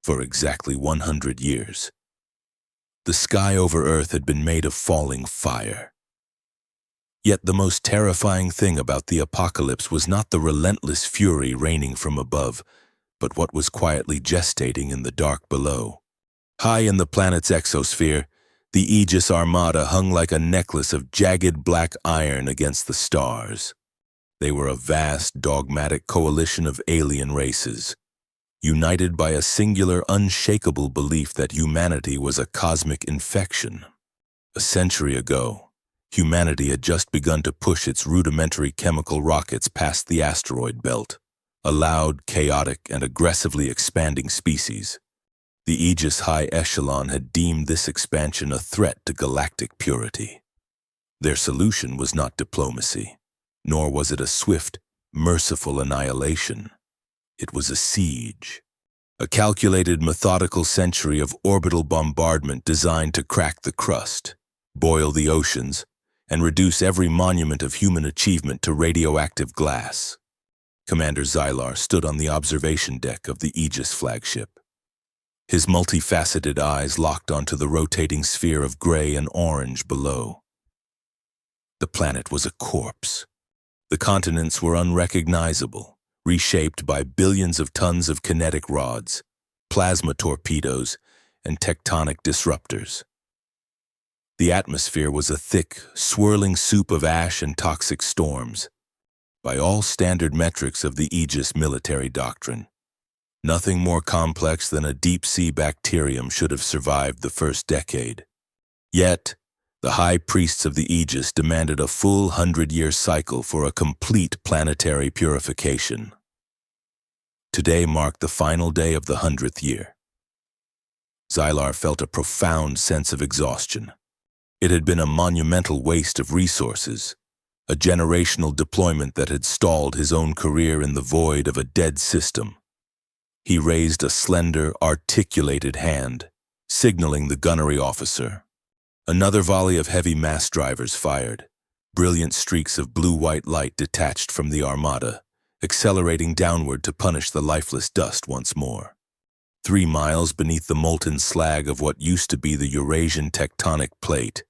for exactly 100 years. The sky over Earth had been made of falling fire. Yet the most terrifying thing about the apocalypse was not the relentless fury raining from above, but what was quietly gestating in the dark below. High in the planet's exosphere, the Aegis Armada hung like a necklace of jagged black iron against the stars. They were a vast, dogmatic coalition of alien races, united by a singular, unshakable belief that humanity was a cosmic infection. A century ago, humanity had just begun to push its rudimentary chemical rockets past the asteroid belt, a loud, chaotic, and aggressively expanding species. The Aegis High Echelon had deemed this expansion a threat to galactic purity. Their solution was not diplomacy, nor was it a swift, merciful annihilation. It was a siege, a calculated, methodical century of orbital bombardment designed to crack the crust, boil the oceans, and reduce every monument of human achievement to radioactive glass. Commander Xylar stood on the observation deck of the Aegis flagship. His multifaceted eyes locked onto the rotating sphere of gray and orange below. The planet was a corpse. The continents were unrecognizable, reshaped by billions of tons of kinetic rods, plasma torpedoes, and tectonic disruptors. The atmosphere was a thick, swirling soup of ash and toxic storms. By all standard metrics of the Aegis military doctrine, nothing more complex than a deep-sea bacterium should have survived the first decade. Yet, the high priests of the Aegis demanded a full 100-year cycle for a complete planetary purification. Today marked the final day of the 100th year. Xylar felt a profound sense of exhaustion. It had been a monumental waste of resources, a generational deployment that had stalled his own career in the void of a dead system. He raised a slender, articulated hand, signaling the gunnery officer. Another volley of heavy mass drivers fired. Brilliant streaks of blue-white light detached from the armada, accelerating downward to punish the lifeless dust once more. 3 miles beneath the molten slag of what used to be the Eurasian tectonic plate,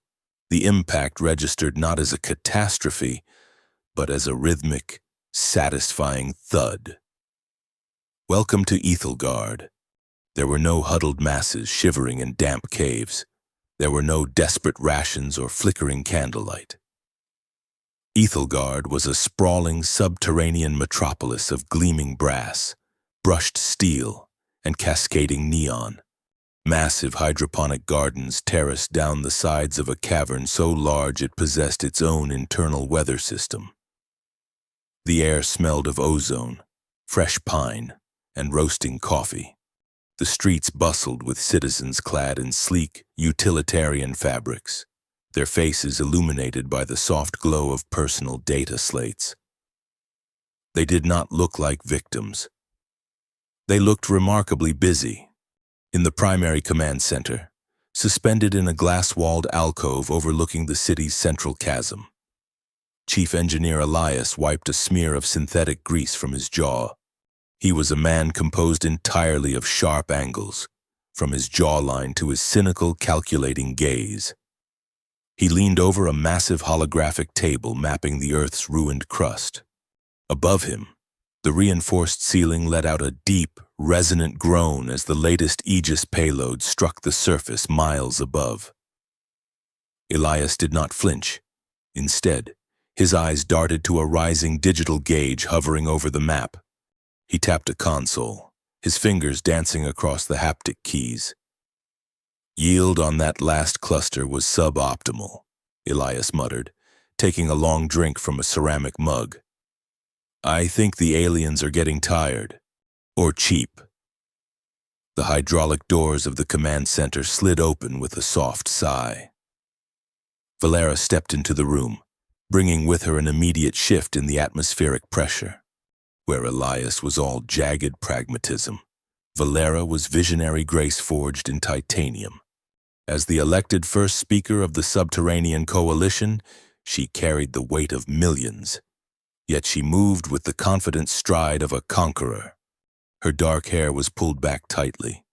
the impact registered not as a catastrophe, but as a rhythmic, satisfying thud. Welcome to Ethelgard. There were no huddled masses shivering in damp caves. There were no desperate rations or flickering candlelight. Ethelgard was a sprawling subterranean metropolis of gleaming brass, brushed steel, and cascading neon. Massive hydroponic gardens terraced down the sides of a cavern so large it possessed its own internal weather system. The air smelled of ozone, fresh pine, and roasting coffee. The streets bustled with citizens clad in sleek, utilitarian fabrics, their faces illuminated by the soft glow of personal data slates. They did not look like victims. They looked remarkably busy. In the primary command center, suspended in a glass-walled alcove overlooking the city's central chasm, Chief Engineer Elias wiped a smear of synthetic grease from his jaw. He was a man composed entirely of sharp angles, from his jawline to his cynical, calculating gaze. He leaned over a massive holographic table mapping the Earth's ruined crust. Above him, the reinforced ceiling let out a deep, resonant groan as the latest Aegis payload struck the surface miles above. Elias did not flinch. Instead, his eyes darted to a rising digital gauge hovering over the map. He tapped a console, his fingers dancing across the haptic keys. Yield on that last cluster was suboptimal, Elias muttered, taking a long drink from a ceramic mug. I think the aliens are getting tired. Or cheap. The hydraulic doors of the command center slid open with a soft sigh. Valera stepped into the room, bringing with her an immediate shift in the atmospheric pressure. Where Elias was all jagged pragmatism, Valera was visionary grace forged in titanium. As the elected first speaker of the subterranean coalition, she carried the weight of millions. Yet she moved with the confident stride of a conqueror. Her dark hair was pulled back tightly,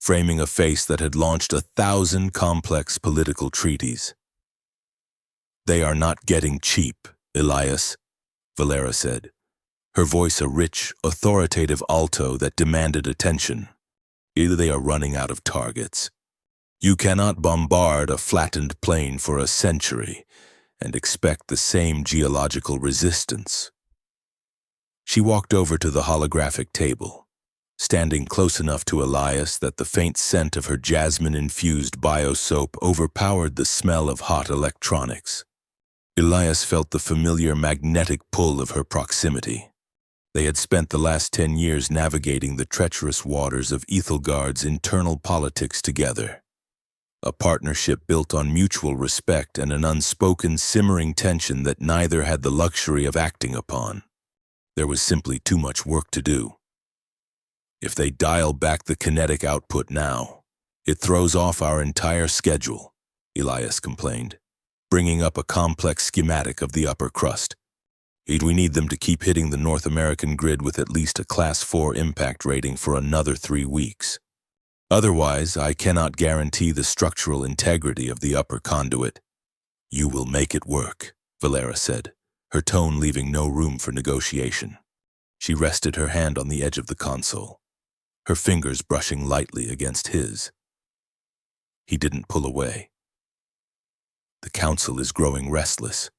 framing a face that had launched 1,000 complex political treaties. "They are not getting cheap, Elias," Valera said, her voice a rich, authoritative alto that demanded attention. "Either they are running out of targets. You cannot bombard a flattened plane for a century and expect the same geological resistance." She walked over to the holographic table, standing close enough to Elias that the faint scent of her jasmine-infused bio-soap overpowered the smell of hot electronics. Elias felt the familiar magnetic pull of her proximity. They had spent the last 10 years navigating the treacherous waters of Ethelgard's internal politics together. A partnership built on mutual respect and an unspoken simmering tension that neither had the luxury of acting upon. There was simply too much work to do. "If they dial back the kinetic output now, it throws off our entire schedule," Elias complained, bringing up a complex schematic of the upper crust. "We need them to keep hitting the North American grid with at least a Class 4 impact rating for another 3 weeks. Otherwise, I cannot guarantee the structural integrity of the upper conduit." "You will make it work," Valera said, her tone leaving no room for negotiation. She rested her hand on the edge of the console, her fingers brushing lightly against his. He didn't pull away. "The Council is growing restless.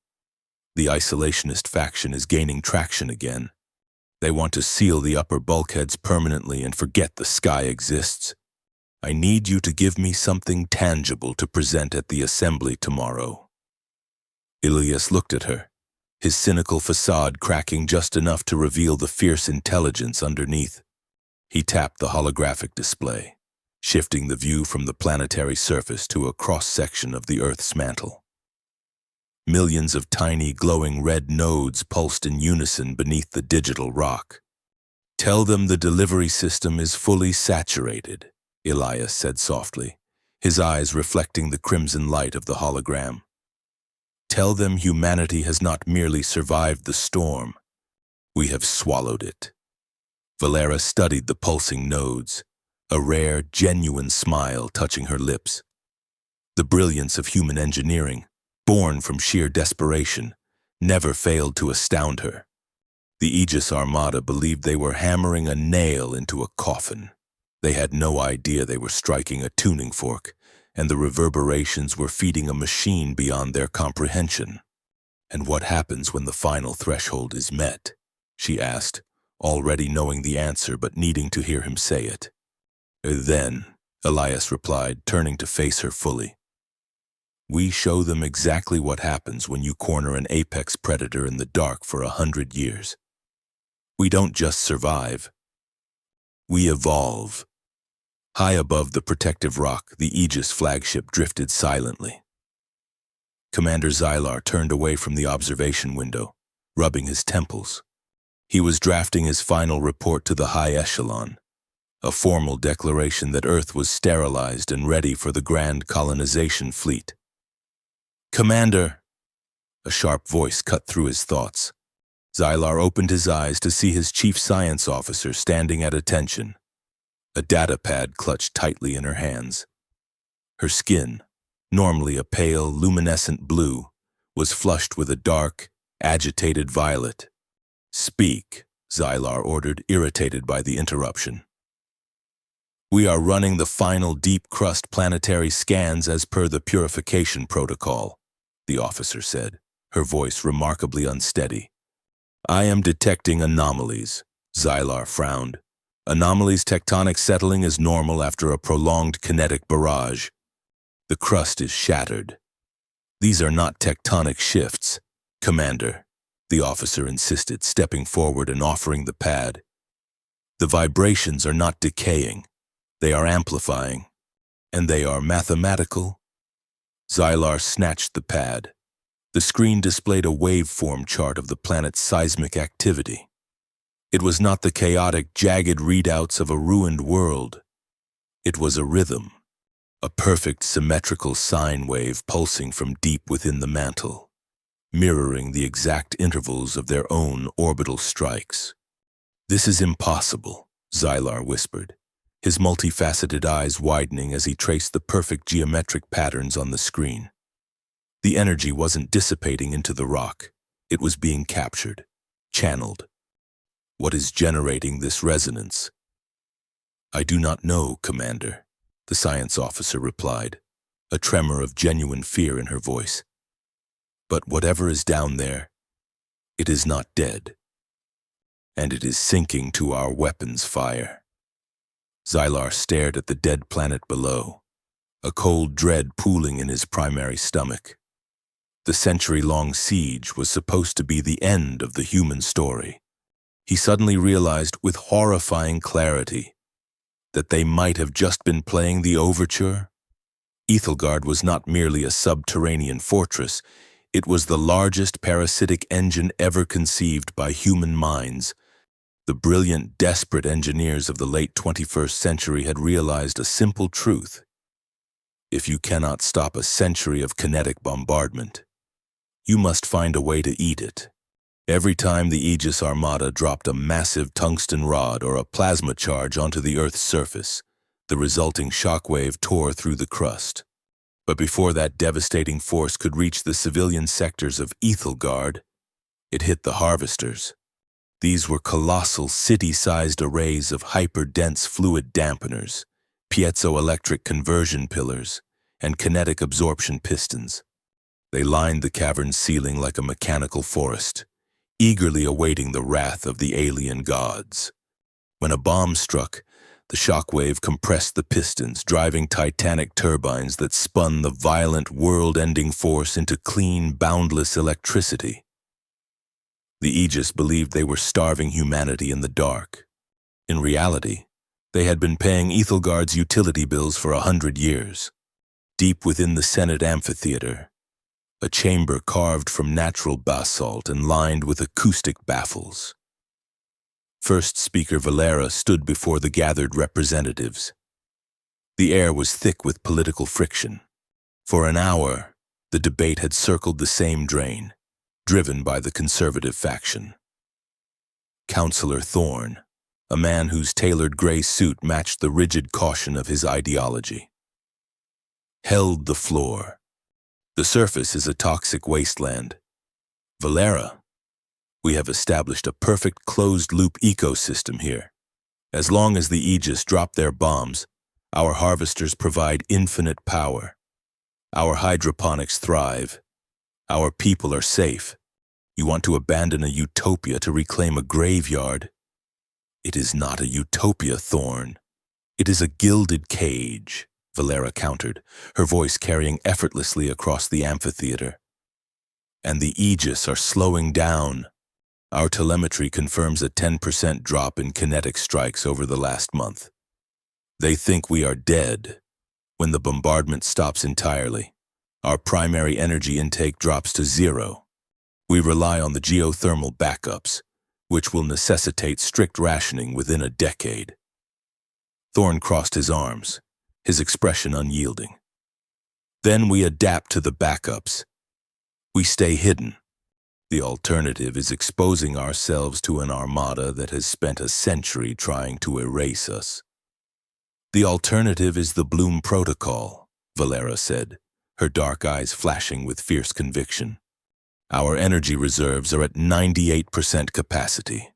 The isolationist faction is gaining traction again. They want to seal the upper bulkheads permanently and forget the sky exists. I need you to give me something tangible to present at the assembly tomorrow." Elias looked at her, his cynical facade cracking just enough to reveal the fierce intelligence underneath. He tapped the holographic display, shifting the view from the planetary surface to a cross-section of the Earth's mantle. Millions of tiny glowing red nodes pulsed in unison beneath the digital rock. "Tell them the delivery system is fully saturated," Elias said softly, his eyes reflecting the crimson light of the hologram. "Tell them humanity has not merely survived the storm. We have swallowed it." Valera studied the pulsing nodes, a rare, genuine smile touching her lips. The brilliance of human engineering, born from sheer desperation, never failed to astound her. The Aegis Armada believed they were hammering a nail into a coffin. They had no idea they were striking a tuning fork, and the reverberations were feeding a machine beyond their comprehension. "And what happens when the final threshold is met?" she asked, already knowing the answer but needing to hear him say it. "Then," Elias replied, turning to face her fully, "we show them exactly what happens when you corner an apex predator in the dark for 100 years. We don't just survive. We evolve." High above the protective rock, the Aegis flagship drifted silently. Commander Xylar turned away from the observation window, rubbing his temples. He was drafting his final report to the high echelon, a formal declaration that Earth was sterilized and ready for the grand colonization fleet. "Commander!" A sharp voice cut through his thoughts. Xylar opened his eyes to see his chief science officer standing at attention, a data pad clutched tightly in her hands. Her skin, normally a pale, luminescent blue, was flushed with a dark, agitated violet. "Speak," Xylar ordered, irritated by the interruption. "We are running the final deep-crust planetary scans as per the purification protocol," the officer said, her voice remarkably unsteady. "I am detecting anomalies," Xylar frowned. "Anomalies tectonic settling is normal after a prolonged kinetic barrage. The crust is shattered." "These are not tectonic shifts, Commander," the officer insisted, stepping forward and offering the pad. "The vibrations are not decaying. They are amplifying. And they are mathematical." Xylar snatched the pad. The screen displayed a waveform chart of the planet's seismic activity. It was not the chaotic, jagged readouts of a ruined world. It was a rhythm, a perfect symmetrical sine wave pulsing from deep within the mantle, mirroring the exact intervals of their own orbital strikes. "This is impossible," Xylar whispered, his multifaceted eyes widening as he traced the perfect geometric patterns on the screen. The energy wasn't dissipating into the rock. It was being captured, channeled. What is generating this resonance? I do not know, Commander, the science officer replied, a tremor of genuine fear in her voice. But whatever is down there, it is not dead, and it is sinking to our weapons' fire. Xylar stared at the dead planet below, a cold dread pooling in his primary stomach. The century-long siege was supposed to be the end of the human story. He suddenly realized with horrifying clarity that they might have just been playing the overture. Ethelgard was not merely a subterranean fortress, it was the largest parasitic engine ever conceived by human minds. The brilliant, desperate engineers of the late 21st century had realized a simple truth. If you cannot stop a century of kinetic bombardment, you must find a way to eat it. Every time the Aegis Armada dropped a massive tungsten rod or a plasma charge onto the Earth's surface, the resulting shockwave tore through the crust. But before that devastating force could reach the civilian sectors of Ethelgard, it hit the harvesters. These were colossal city-sized arrays of hyper-dense fluid dampeners, piezoelectric conversion pillars, and kinetic absorption pistons. They lined the cavern's ceiling like a mechanical forest, eagerly awaiting the wrath of the alien gods. When a bomb struck, the shockwave compressed the pistons, driving titanic turbines that spun the violent, world-ending force into clean, boundless electricity. The Aegis believed they were starving humanity in the dark. In reality, they had been paying Ethelgard's utility bills for 100 years. Deep within the Senate amphitheater, a chamber carved from natural basalt and lined with acoustic baffles. First Speaker Valera stood before the gathered representatives. The air was thick with political friction. For an hour, the debate had circled the same drain, driven by the conservative faction. Councillor Thorne, a man whose tailored gray suit matched the rigid caution of his ideology, held the floor. The surface is a toxic wasteland. Valera, we have established a perfect closed-loop ecosystem here. As long as the Aegis drop their bombs, our harvesters provide infinite power. Our hydroponics thrive. Our people are safe. You want to abandon a utopia to reclaim a graveyard? It is not a utopia, Thorne. It is a gilded cage, Valera countered, her voice carrying effortlessly across the amphitheater. And the Aegis are slowing down. Our telemetry confirms a 10% drop in kinetic strikes over the last month. They think we are dead. When the bombardment stops entirely, our primary energy intake drops to zero. We rely on the geothermal backups, which will necessitate strict rationing within a decade. Thorne crossed his arms, his expression unyielding. Then we adapt to the backups. We stay hidden. The alternative is exposing ourselves to an armada that has spent a century trying to erase us. The alternative is the Bloom Protocol, Valera said, her dark eyes flashing with fierce conviction. Our energy reserves are at 98% capacity.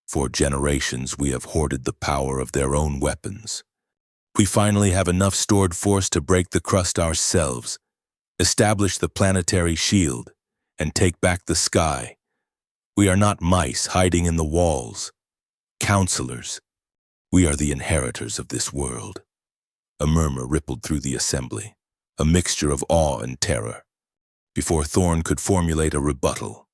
For generations, we have hoarded the power of their own weapons. We finally have enough stored force to break the crust ourselves, establish the planetary shield, and take back the sky. We are not mice hiding in the walls. Counselors, we are the inheritors of this world. A murmur rippled through the assembly, a mixture of awe and terror. Before Thorne could formulate a rebuttal,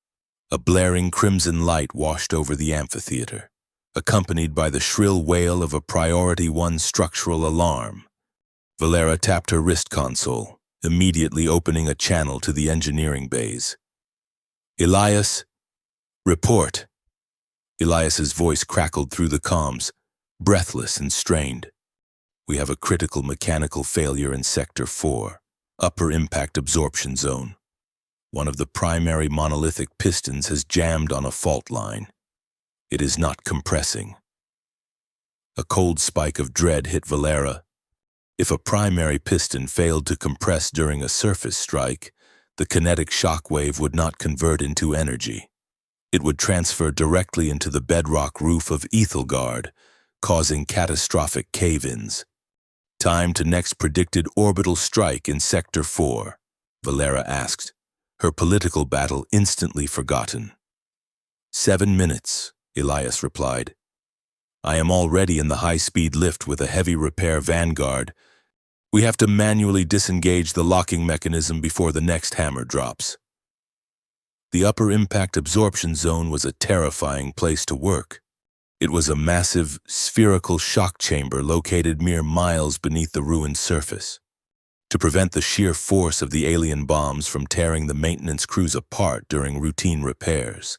a blaring crimson light washed over the amphitheater, accompanied by the shrill wail of a Priority 1 structural alarm. Valera tapped her wrist console, immediately opening a channel to the engineering bays. Elias, report. Elias's voice crackled through the comms, breathless and strained. We have a critical mechanical failure in Sector 4, Upper Impact Absorption Zone. One of the primary monolithic pistons has jammed on a fault line. It is not compressing. A cold spike of dread hit Valera. If a primary piston failed to compress during a surface strike, the kinetic shock wave would not convert into energy. It would transfer directly into the bedrock roof of Ethelgard, causing catastrophic cave-ins. Time to next predicted orbital strike in Sector 4, Valera asked, her political battle instantly forgotten. 7 minutes, Elias replied. I am already in the high-speed lift with a heavy repair Vanguard. We have to manually disengage the locking mechanism before the next hammer drops. The upper impact absorption zone was a terrifying place to work. It was a massive, spherical shock chamber located mere miles beneath the ruined surface. To prevent the sheer force of the alien bombs from tearing the maintenance crews apart during routine repairs.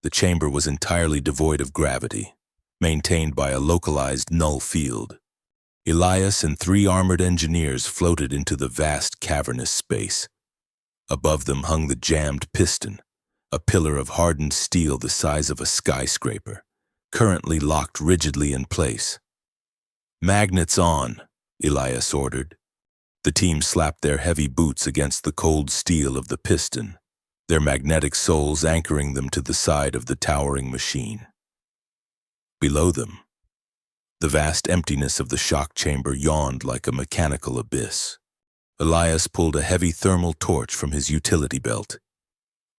The chamber was entirely devoid of gravity, maintained by a localized null field. Elias and 3 armored engineers floated into the vast cavernous space. Above them hung the jammed piston, a pillar of hardened steel the size of a skyscraper, currently locked rigidly in place. Magnets on, Elias ordered. The team slapped their heavy boots against the cold steel of the piston, their magnetic soles anchoring them to the side of the towering machine. Below them, the vast emptiness of the shock chamber yawned like a mechanical abyss. Elias pulled a heavy thermal torch from his utility belt.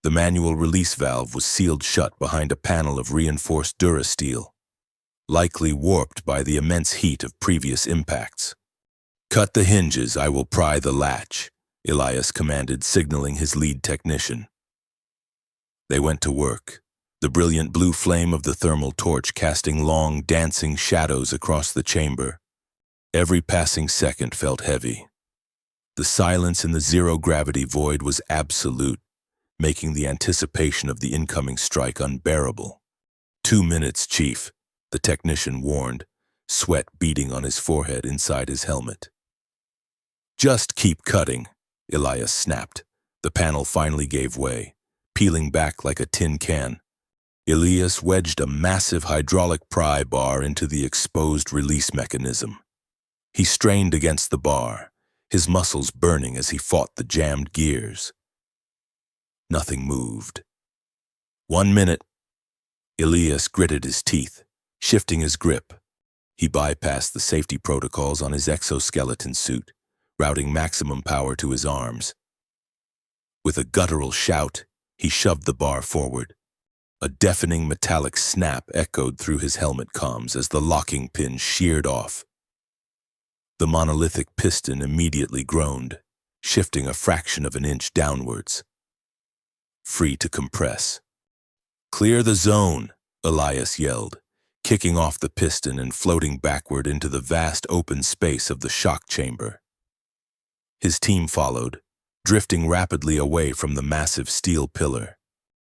The manual release valve was sealed shut behind a panel of reinforced durasteel, likely warped by the immense heat of previous impacts. Cut the hinges, I will pry the latch, Elias commanded, signaling his lead technician. They went to work, the brilliant blue flame of the thermal torch casting long, dancing shadows across the chamber. Every passing second felt heavy. The silence in the zero-gravity void was absolute, making the anticipation of the incoming strike unbearable. 2 minutes, Chief, the technician warned, sweat beading on his forehead inside his helmet. Just keep cutting, Elias snapped. The panel finally gave way, peeling back like a tin can. Elias wedged a massive hydraulic pry bar into the exposed release mechanism. He strained against the bar, his muscles burning as he fought the jammed gears. Nothing moved. 1 minute. Elias gritted his teeth, shifting his grip. He bypassed the safety protocols on his exoskeleton suit, routing maximum power to his arms. With a guttural shout, he shoved the bar forward. A deafening metallic snap echoed through his helmet comms as the locking pin sheared off. The monolithic piston immediately groaned, shifting a fraction of an inch downwards. Free to compress. Clear the zone, Elias yelled, kicking off the piston and floating backward into the vast open space of the shock chamber. His team followed, drifting rapidly away from the massive steel pillar.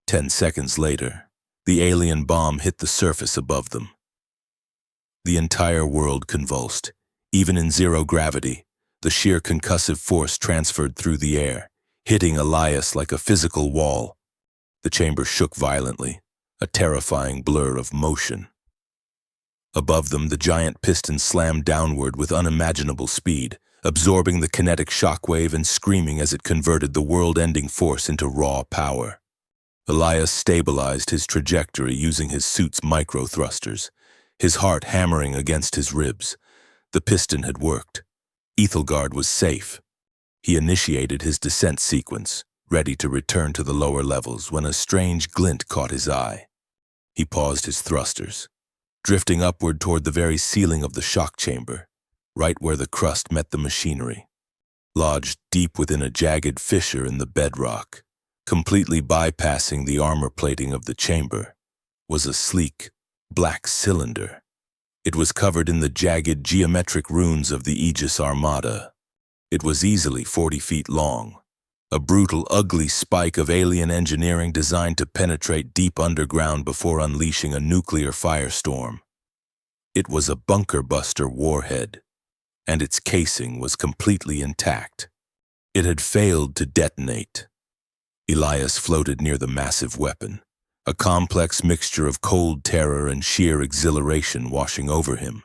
10 seconds later, the alien bomb hit the surface above them. The entire world convulsed. Even in zero gravity, the sheer concussive force transferred through the air, hitting Elias like a physical wall. The chamber shook violently, a terrifying blur of motion. Above them, the giant piston slammed downward with unimaginable speed, absorbing the kinetic shockwave and screaming as it converted the world-ending force into raw power. Elias stabilized his trajectory using his suit's micro-thrusters, his heart hammering against his ribs. The piston had worked. Ethelgard was safe. He initiated his descent sequence, ready to return to the lower levels when a strange glint caught his eye. He paused his thrusters, drifting upward toward the very ceiling of the shock chamber, right where the crust met the machinery. Lodged deep within a jagged fissure in the bedrock, completely bypassing the armor plating of the chamber, was a sleek, black cylinder. It was covered in the jagged geometric runes of the Aegis Armada. It was easily 40 feet long, a brutal, ugly spike of alien engineering designed to penetrate deep underground before unleashing a nuclear firestorm. It was a bunker-buster warhead, and its casing was completely intact. It had failed to detonate. Elias floated near the massive weapon, a complex mixture of cold terror and sheer exhilaration washing over him.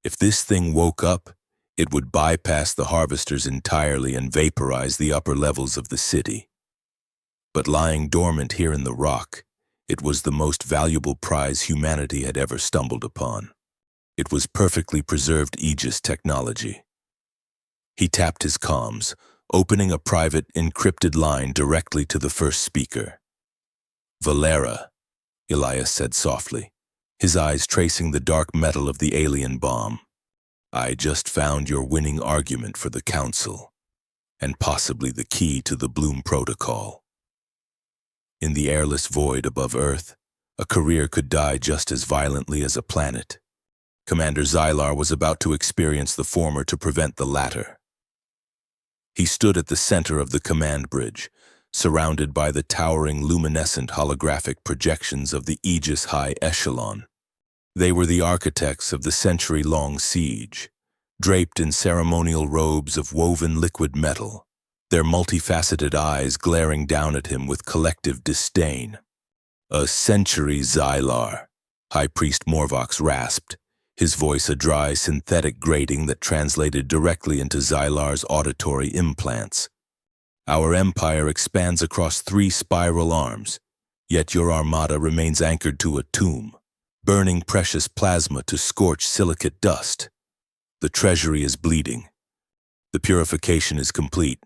If this thing woke up, it would bypass the harvesters entirely and vaporize the upper levels of the city. But lying dormant here in the rock, it was the most valuable prize humanity had ever stumbled upon. It was perfectly preserved Aegis technology. He tapped his comms, opening a private, encrypted line directly to the first speaker. "Valera," Elias said softly, his eyes tracing the dark metal of the alien bomb. "I just found your winning argument for the Council, and possibly the key to the Bloom Protocol. In the airless void above Earth, a career could die just as violently as a planet. Commander Xylar was about to experience the former to prevent the latter." He stood at the center of the command bridge, surrounded by the towering luminescent holographic projections of the Aegis High Echelon. They were the architects of the century-long siege, draped in ceremonial robes of woven liquid metal, their multifaceted eyes glaring down at him with collective disdain. "A century, Xylar," High Priest Morvox rasped, his voice a dry, synthetic grating that translated directly into Xylar's auditory implants. "Our empire expands across 3 spiral arms, yet your armada remains anchored to a tomb, burning precious plasma to scorch silicate dust. The treasury is bleeding. The purification is complete."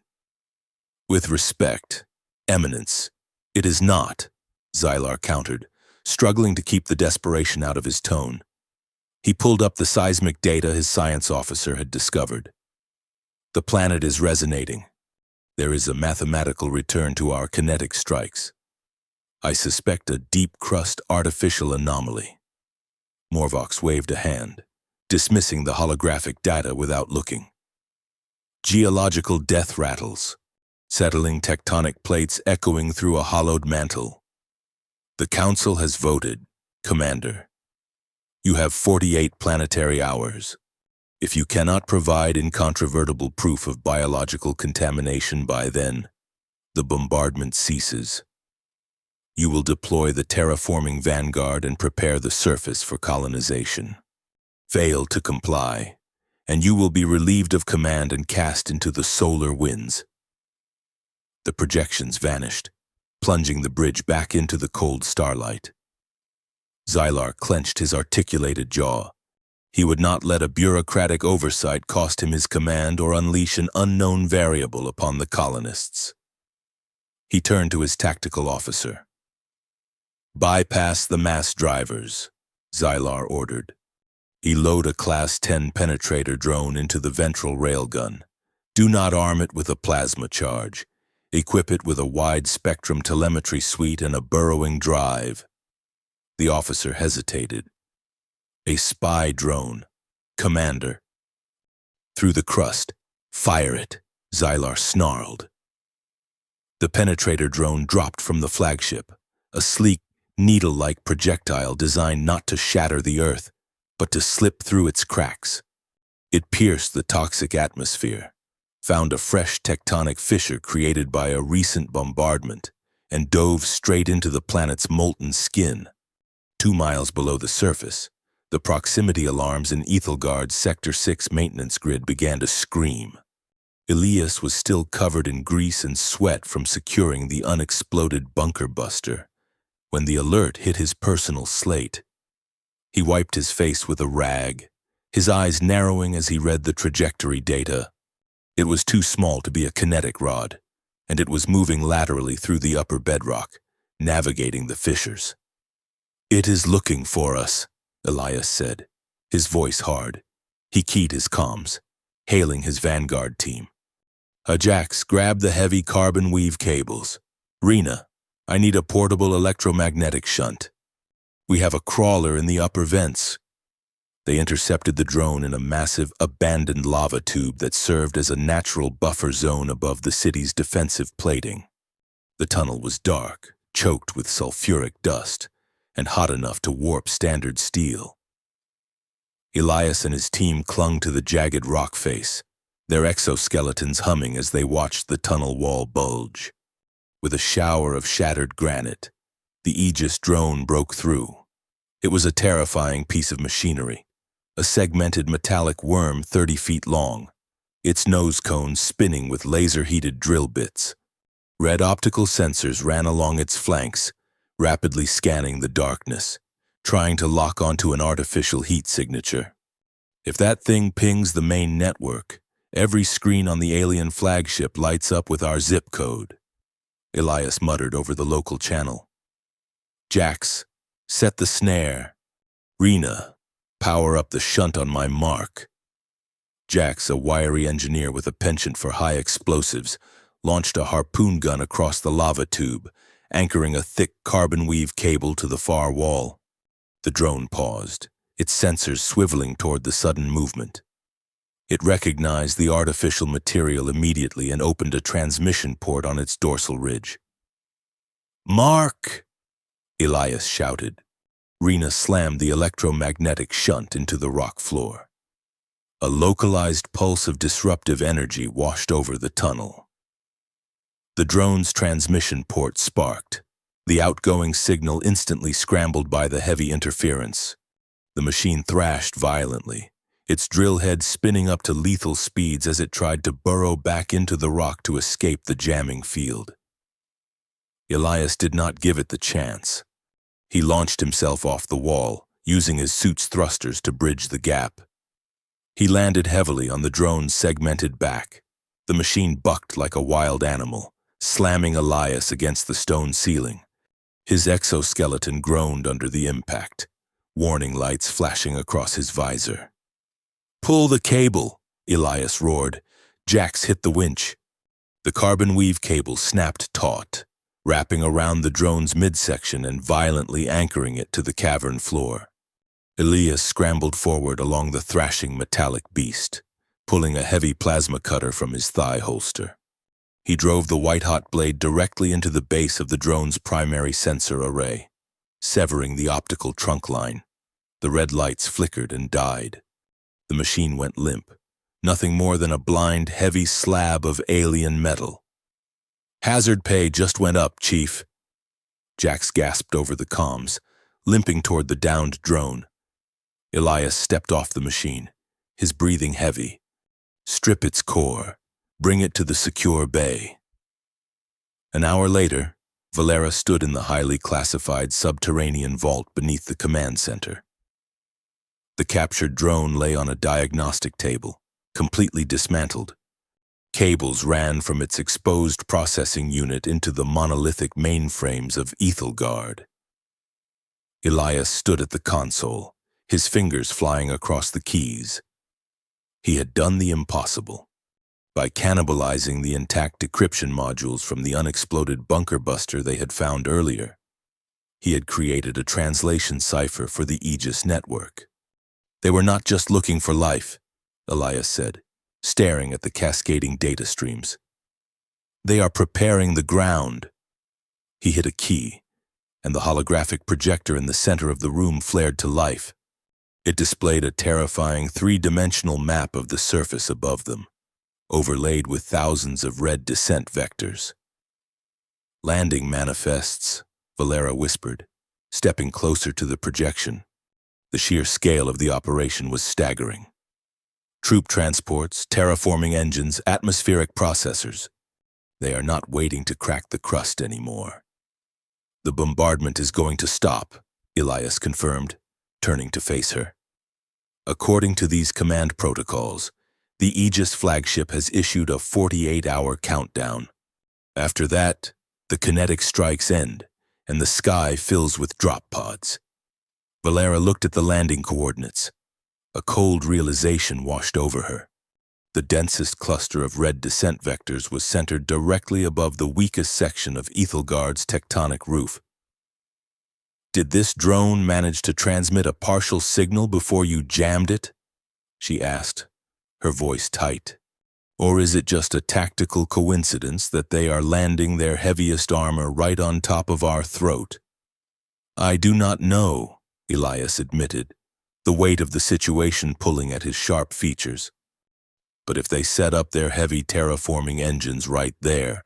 "With respect, Eminence, it is not," Xylar countered, struggling to keep the desperation out of his tone. He pulled up the seismic data his science officer had discovered. "The planet is resonating. There is a mathematical return to our kinetic strikes. I suspect a deep-crust artificial anomaly." Morvox waved a hand, dismissing the holographic data without looking. "Geological death rattles, settling tectonic plates echoing through a hollowed mantle. The Council has voted, Commander. You have 48 planetary hours. If you cannot provide incontrovertible proof of biological contamination by then, the bombardment ceases. You will deploy the terraforming vanguard and prepare the surface for colonization. Fail to comply, and you will be relieved of command and cast into the solar winds." The projections vanished, plunging the bridge back into the cold starlight. Xylar clenched his articulated jaw. He would not let a bureaucratic oversight cost him his command or unleash an unknown variable upon the colonists. He turned to his tactical officer. "Bypass the mass drivers," Xylar ordered. "Load a Class 10 penetrator drone into the ventral railgun. Do not arm it with a plasma charge. Equip it with a wide-spectrum telemetry suite and a burrowing drive." The officer hesitated. "A spy drone, Commander." "Through the crust. Fire it," Xylar snarled. The penetrator drone dropped from the flagship, a sleek, needle-like projectile designed not to shatter the Earth, but to slip through its cracks. It pierced the toxic atmosphere, found a fresh tectonic fissure created by a recent bombardment, and dove straight into the planet's molten skin. 2 miles below the surface, the proximity alarms in Ethelgard's Sector 6 maintenance grid began to scream. Elias was still covered in grease and sweat from securing the unexploded bunker buster when the alert hit his personal slate. He wiped his face with a rag, his eyes narrowing as he read the trajectory data. It was too small to be a kinetic rod, and it was moving laterally through the upper bedrock, navigating the fissures. "It is looking for us," Elias said, his voice hard. He keyed his comms, hailing his vanguard team. "Ajax, grab the heavy carbon weave cables. Rena, I need a portable electromagnetic shunt. We have a crawler in the upper vents." They intercepted the drone in a massive, abandoned lava tube that served as a natural buffer zone above the city's defensive plating. The tunnel was dark, choked with sulfuric dust, and hot enough to warp standard steel. Elias and his team clung to the jagged rock face, their exoskeletons humming as they watched the tunnel wall bulge. With a shower of shattered granite, The Aegis drone broke through. It was a terrifying piece of machinery, a segmented metallic worm 30 feet long, its nose cone spinning with laser-heated drill bits. Red optical sensors ran along its flanks, rapidly scanning the darkness, trying to lock onto an artificial heat signature. If that thing pings the main network, every screen on the alien flagship lights up with our zip code. Elias muttered over the local channel. Jax, set the snare. Rena, power up the shunt on my mark. Jax, a wiry engineer with a penchant for high explosives, launched a harpoon gun across the lava tube, anchoring a thick carbon weave cable to the far wall. The drone paused, its sensors swiveling toward the sudden movement. It recognized the artificial material immediately and opened a transmission port on its dorsal ridge. "Mark!" Elias shouted. Rena slammed the electromagnetic shunt into the rock floor. A localized pulse of disruptive energy washed over the tunnel. The drone's transmission port sparked, the outgoing signal instantly scrambled by the heavy interference. The machine thrashed violently, its drill head spinning up to lethal speeds as it tried to burrow back into the rock to escape the jamming field. Elias did not give it the chance. He launched himself off the wall, using his suit's thrusters to bridge the gap. He landed heavily on the drone's segmented back. The machine bucked like a wild animal, slamming Elias against the stone ceiling. His exoskeleton groaned under the impact, warning lights flashing across his visor. "Pull the cable," Elias roared. Jax hit the winch. The carbon weave cable snapped taut, wrapping around the drone's midsection and violently anchoring it to the cavern floor. Elias scrambled forward along the thrashing metallic beast, pulling a heavy plasma cutter from his thigh holster. He drove the white-hot blade directly into the base of the drone's primary sensor array, severing the optical trunk line. The red lights flickered and died. The machine went limp, nothing more than a blind, heavy slab of alien metal. "Hazard pay just went up, Chief." Jax gasped over the comms, limping toward the downed drone. Elias stepped off the machine, his breathing heavy. "Strip its core. Bring it to the secure bay." An hour later, Valera stood in the highly classified subterranean vault beneath the command center. The captured drone lay on a diagnostic table, completely dismantled. Cables ran from its exposed processing unit into the monolithic mainframes of Ethelgard. Elias stood at the console, his fingers flying across the keys. He had done the impossible. By cannibalizing the intact decryption modules from the unexploded bunker buster they had found earlier, he had created a translation cipher for the Aegis network. "They were not just looking for life," Elias said, staring at the cascading data streams. "They are preparing the ground." He hit a key, and the holographic projector in the center of the room flared to life. It displayed a terrifying three-dimensional map of the surface above them, overlaid with thousands of red descent vectors. "Landing manifests," Valera whispered, stepping closer to the projection. The sheer scale of the operation was staggering. Troop transports, terraforming engines, atmospheric processors. They are not waiting to crack the crust anymore. "The bombardment is going to stop," Elias confirmed, turning to face her. "According to these command protocols, the Aegis flagship has issued a 48-hour countdown. After that, the kinetic strikes end, and the sky fills with drop pods." Valera looked at the landing coordinates. A cold realization washed over her. The densest cluster of red descent vectors was centered directly above the weakest section of Ethelgard's tectonic roof. "Did this drone manage to transmit a partial signal before you jammed it?" she asked, her voice tight. "Or is it just a tactical coincidence that they are landing their heaviest armor right on top of our throat?" "I do not know," Elias admitted, the weight of the situation pulling at his sharp features. "But if they set up their heavy terraforming engines right there,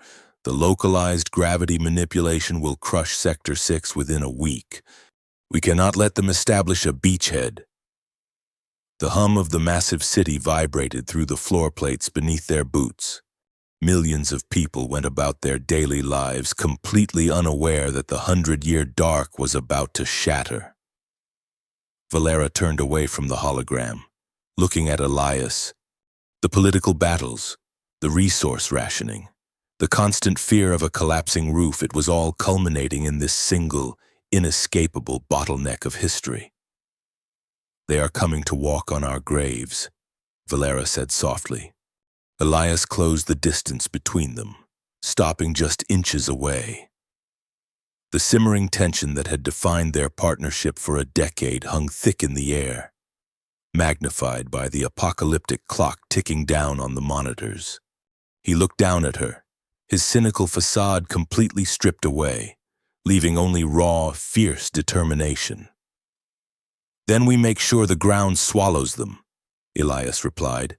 The localized gravity manipulation will crush Sector 6 within a week. We cannot let them establish a beachhead. The hum of the massive city vibrated through the floor plates beneath their boots. Millions of people went about their daily lives completely unaware that the 100-year dark was about to shatter. Valera turned away from the hologram, looking at Elias. The political battles, the resource rationing, the constant fear of a collapsing roof, it was all culminating in this single, inescapable bottleneck of history. "They are coming to walk on our graves," Valera said softly. Elias closed the distance between them, stopping just inches away. The simmering tension that had defined their partnership for a decade hung thick in the air, magnified by the apocalyptic clock ticking down on the monitors. He looked down at her, his cynical facade completely stripped away, leaving only raw, fierce determination. "Then we make sure the ground swallows them," Elias replied.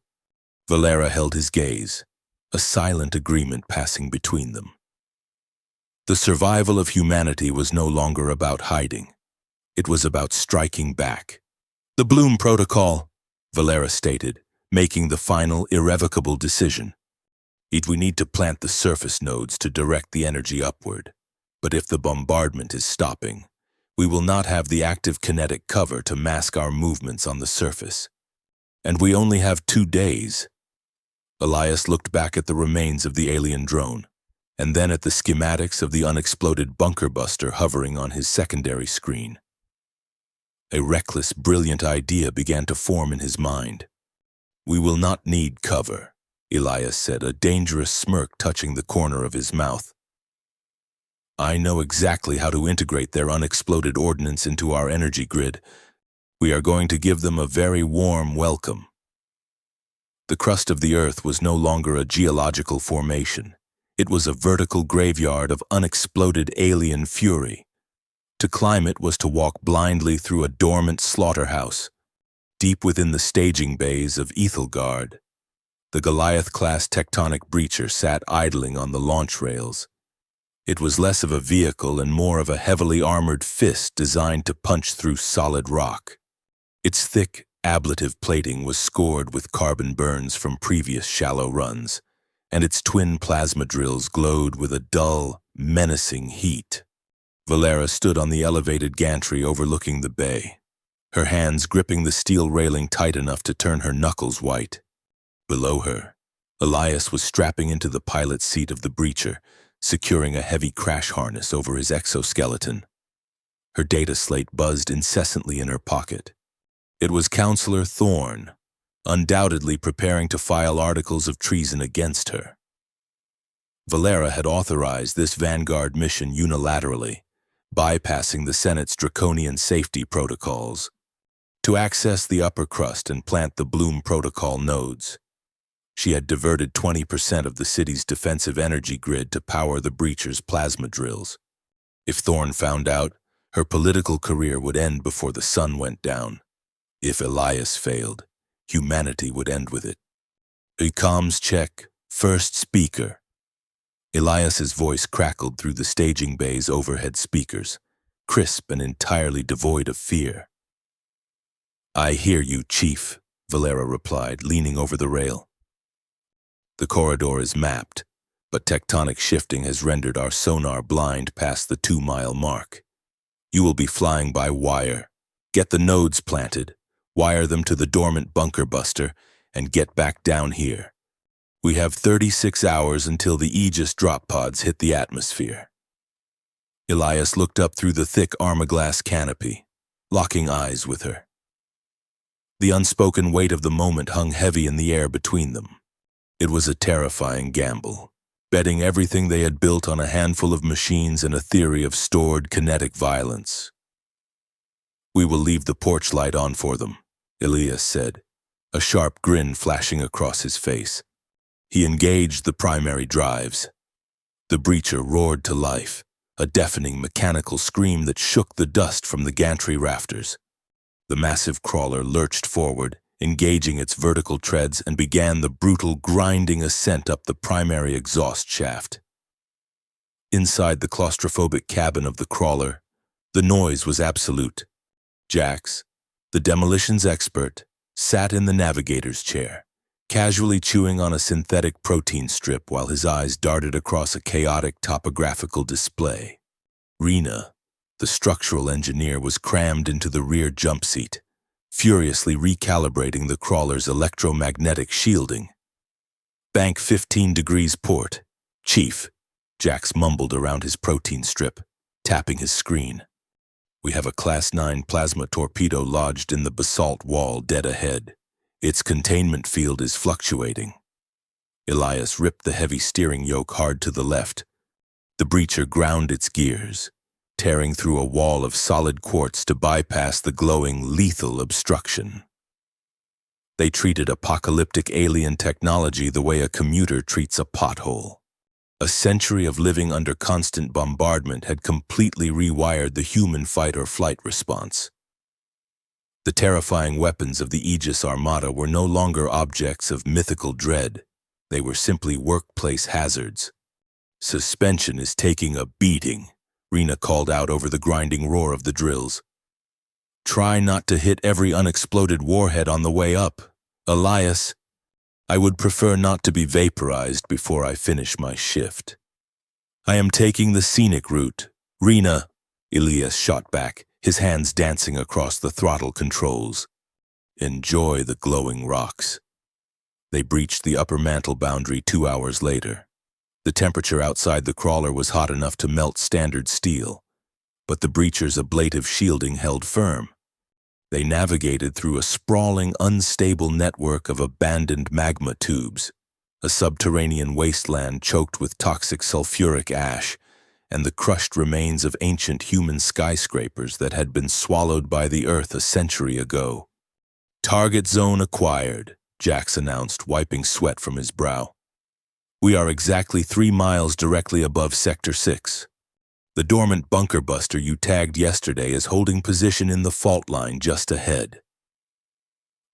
Valera held his gaze, a silent agreement passing between them. The survival of humanity was no longer about hiding. It was about striking back. "The Bloom Protocol," Valera stated, making the final, irrevocable decision. "We need to plant the surface nodes to direct the energy upward. But if the bombardment is stopping, we will not have the active kinetic cover to mask our movements on the surface. And we only have 2 days. Elias looked back at the remains of the alien drone, and then at the schematics of the unexploded bunker buster hovering on his secondary screen. A reckless, brilliant idea began to form in his mind. "We will not need cover," Elias said, a dangerous smirk touching the corner of his mouth. "I know exactly how to integrate their unexploded ordnance into our energy grid. We are going to give them a very warm welcome." The crust of the Earth was no longer a geological formation. It was a vertical graveyard of unexploded alien fury. To climb it was to walk blindly through a dormant slaughterhouse, deep within the staging bays of Ethelgard. The Goliath-class tectonic breacher sat idling on the launch rails. It was less of a vehicle and more of a heavily armored fist designed to punch through solid rock. Its thick, ablative plating was scored with carbon burns from previous shallow runs, and its twin plasma drills glowed with a dull, menacing heat. Valera stood on the elevated gantry overlooking the bay, her hands gripping the steel railing tight enough to turn her knuckles white. Below her, Elias was strapping into the pilot's seat of the breacher, securing a heavy crash harness over his exoskeleton. Her data slate buzzed incessantly in her pocket. It was Counselor Thorne, undoubtedly preparing to file articles of treason against her. Valera had authorized this Vanguard mission unilaterally, bypassing the Senate's draconian safety protocols, to access the upper crust and plant the Bloom Protocol nodes. She had diverted 20% of the city's defensive energy grid to power the breacher's plasma drills. If Thorne found out, her political career would end before the sun went down. If Elias failed, humanity would end with it. "A comms check. First speaker." Elias's voice crackled through the staging bay's overhead speakers, crisp and entirely devoid of fear. "I hear you, Chief," Valera replied, leaning over the rail. "The corridor is mapped, but tectonic shifting has rendered our sonar blind past the 2-mile mark. You will be flying by wire. Get the nodes planted, wire them to the dormant bunker buster, and get back down here. We have 36 hours until the Aegis drop pods hit the atmosphere." Elias looked up through the thick armor-glass canopy, locking eyes with her. The unspoken weight of the moment hung heavy in the air between them. It was a terrifying gamble, betting everything they had built on a handful of machines and a theory of stored kinetic violence. "We will leave the porch light on for them," Elias said, a sharp grin flashing across his face. He engaged the primary drives. The breacher roared to life, a deafening mechanical scream that shook the dust from the gantry rafters. The massive crawler lurched forward, engaging its vertical treads, and began the brutal, grinding ascent up the primary exhaust shaft. Inside the claustrophobic cabin of the crawler, the noise was absolute. Jax, the demolitions expert, sat in the navigator's chair, casually chewing on a synthetic protein strip while his eyes darted across a chaotic topographical display. Rena, the structural engineer, was crammed into the rear jump seat, furiously recalibrating the crawler's electromagnetic shielding. "Bank 15 degrees port. Chief," Jax mumbled around his protein strip, tapping his screen. "We have a Class 9 plasma torpedo lodged in the basalt wall dead ahead. Its containment field is fluctuating." Elias ripped the heavy steering yoke hard to the left. The breacher ground its gears, tearing through a wall of solid quartz to bypass the glowing, lethal obstruction. They treated apocalyptic alien technology the way a commuter treats a pothole. A century of living under constant bombardment had completely rewired the human fight-or-flight response. The terrifying weapons of the Aegis Armada were no longer objects of mythical dread. They were simply workplace hazards. "Suspension is taking a beating," Rena called out over the grinding roar of the drills. "Try not to hit every unexploded warhead on the way up. Elias, I would prefer not to be vaporized before I finish my shift." "I am taking the scenic route. Rena," Elias shot back, his hands dancing across the throttle controls. "Enjoy the glowing rocks." They breached the upper mantle boundary 2 hours later. The temperature outside the crawler was hot enough to melt standard steel, but the breacher's ablative shielding held firm. They navigated through a sprawling, unstable network of abandoned magma tubes, a subterranean wasteland choked with toxic sulfuric ash, and the crushed remains of ancient human skyscrapers that had been swallowed by the Earth a century ago. "Target zone acquired," Jax announced, wiping sweat from his brow. "We are exactly 3 miles directly above Sector 6. The dormant bunker buster you tagged yesterday is holding position in the fault line just ahead."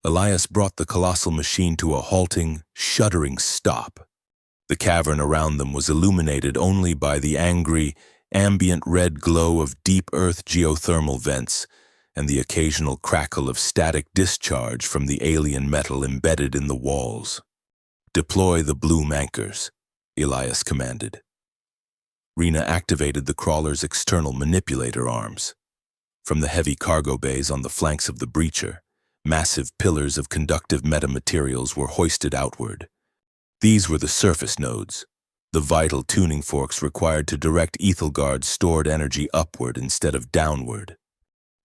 Elias brought the colossal machine to a halting, shuddering stop. The cavern around them was illuminated only by the angry, ambient red glow of deep earth geothermal vents and the occasional crackle of static discharge from the alien metal embedded in the walls. "Deploy the bloom anchors," Elias commanded. Rena activated the crawler's external manipulator arms. From the heavy cargo bays on the flanks of the breacher, massive pillars of conductive metamaterials were hoisted outward. These were the surface nodes, the vital tuning forks required to direct Ethelgard's stored energy upward instead of downward.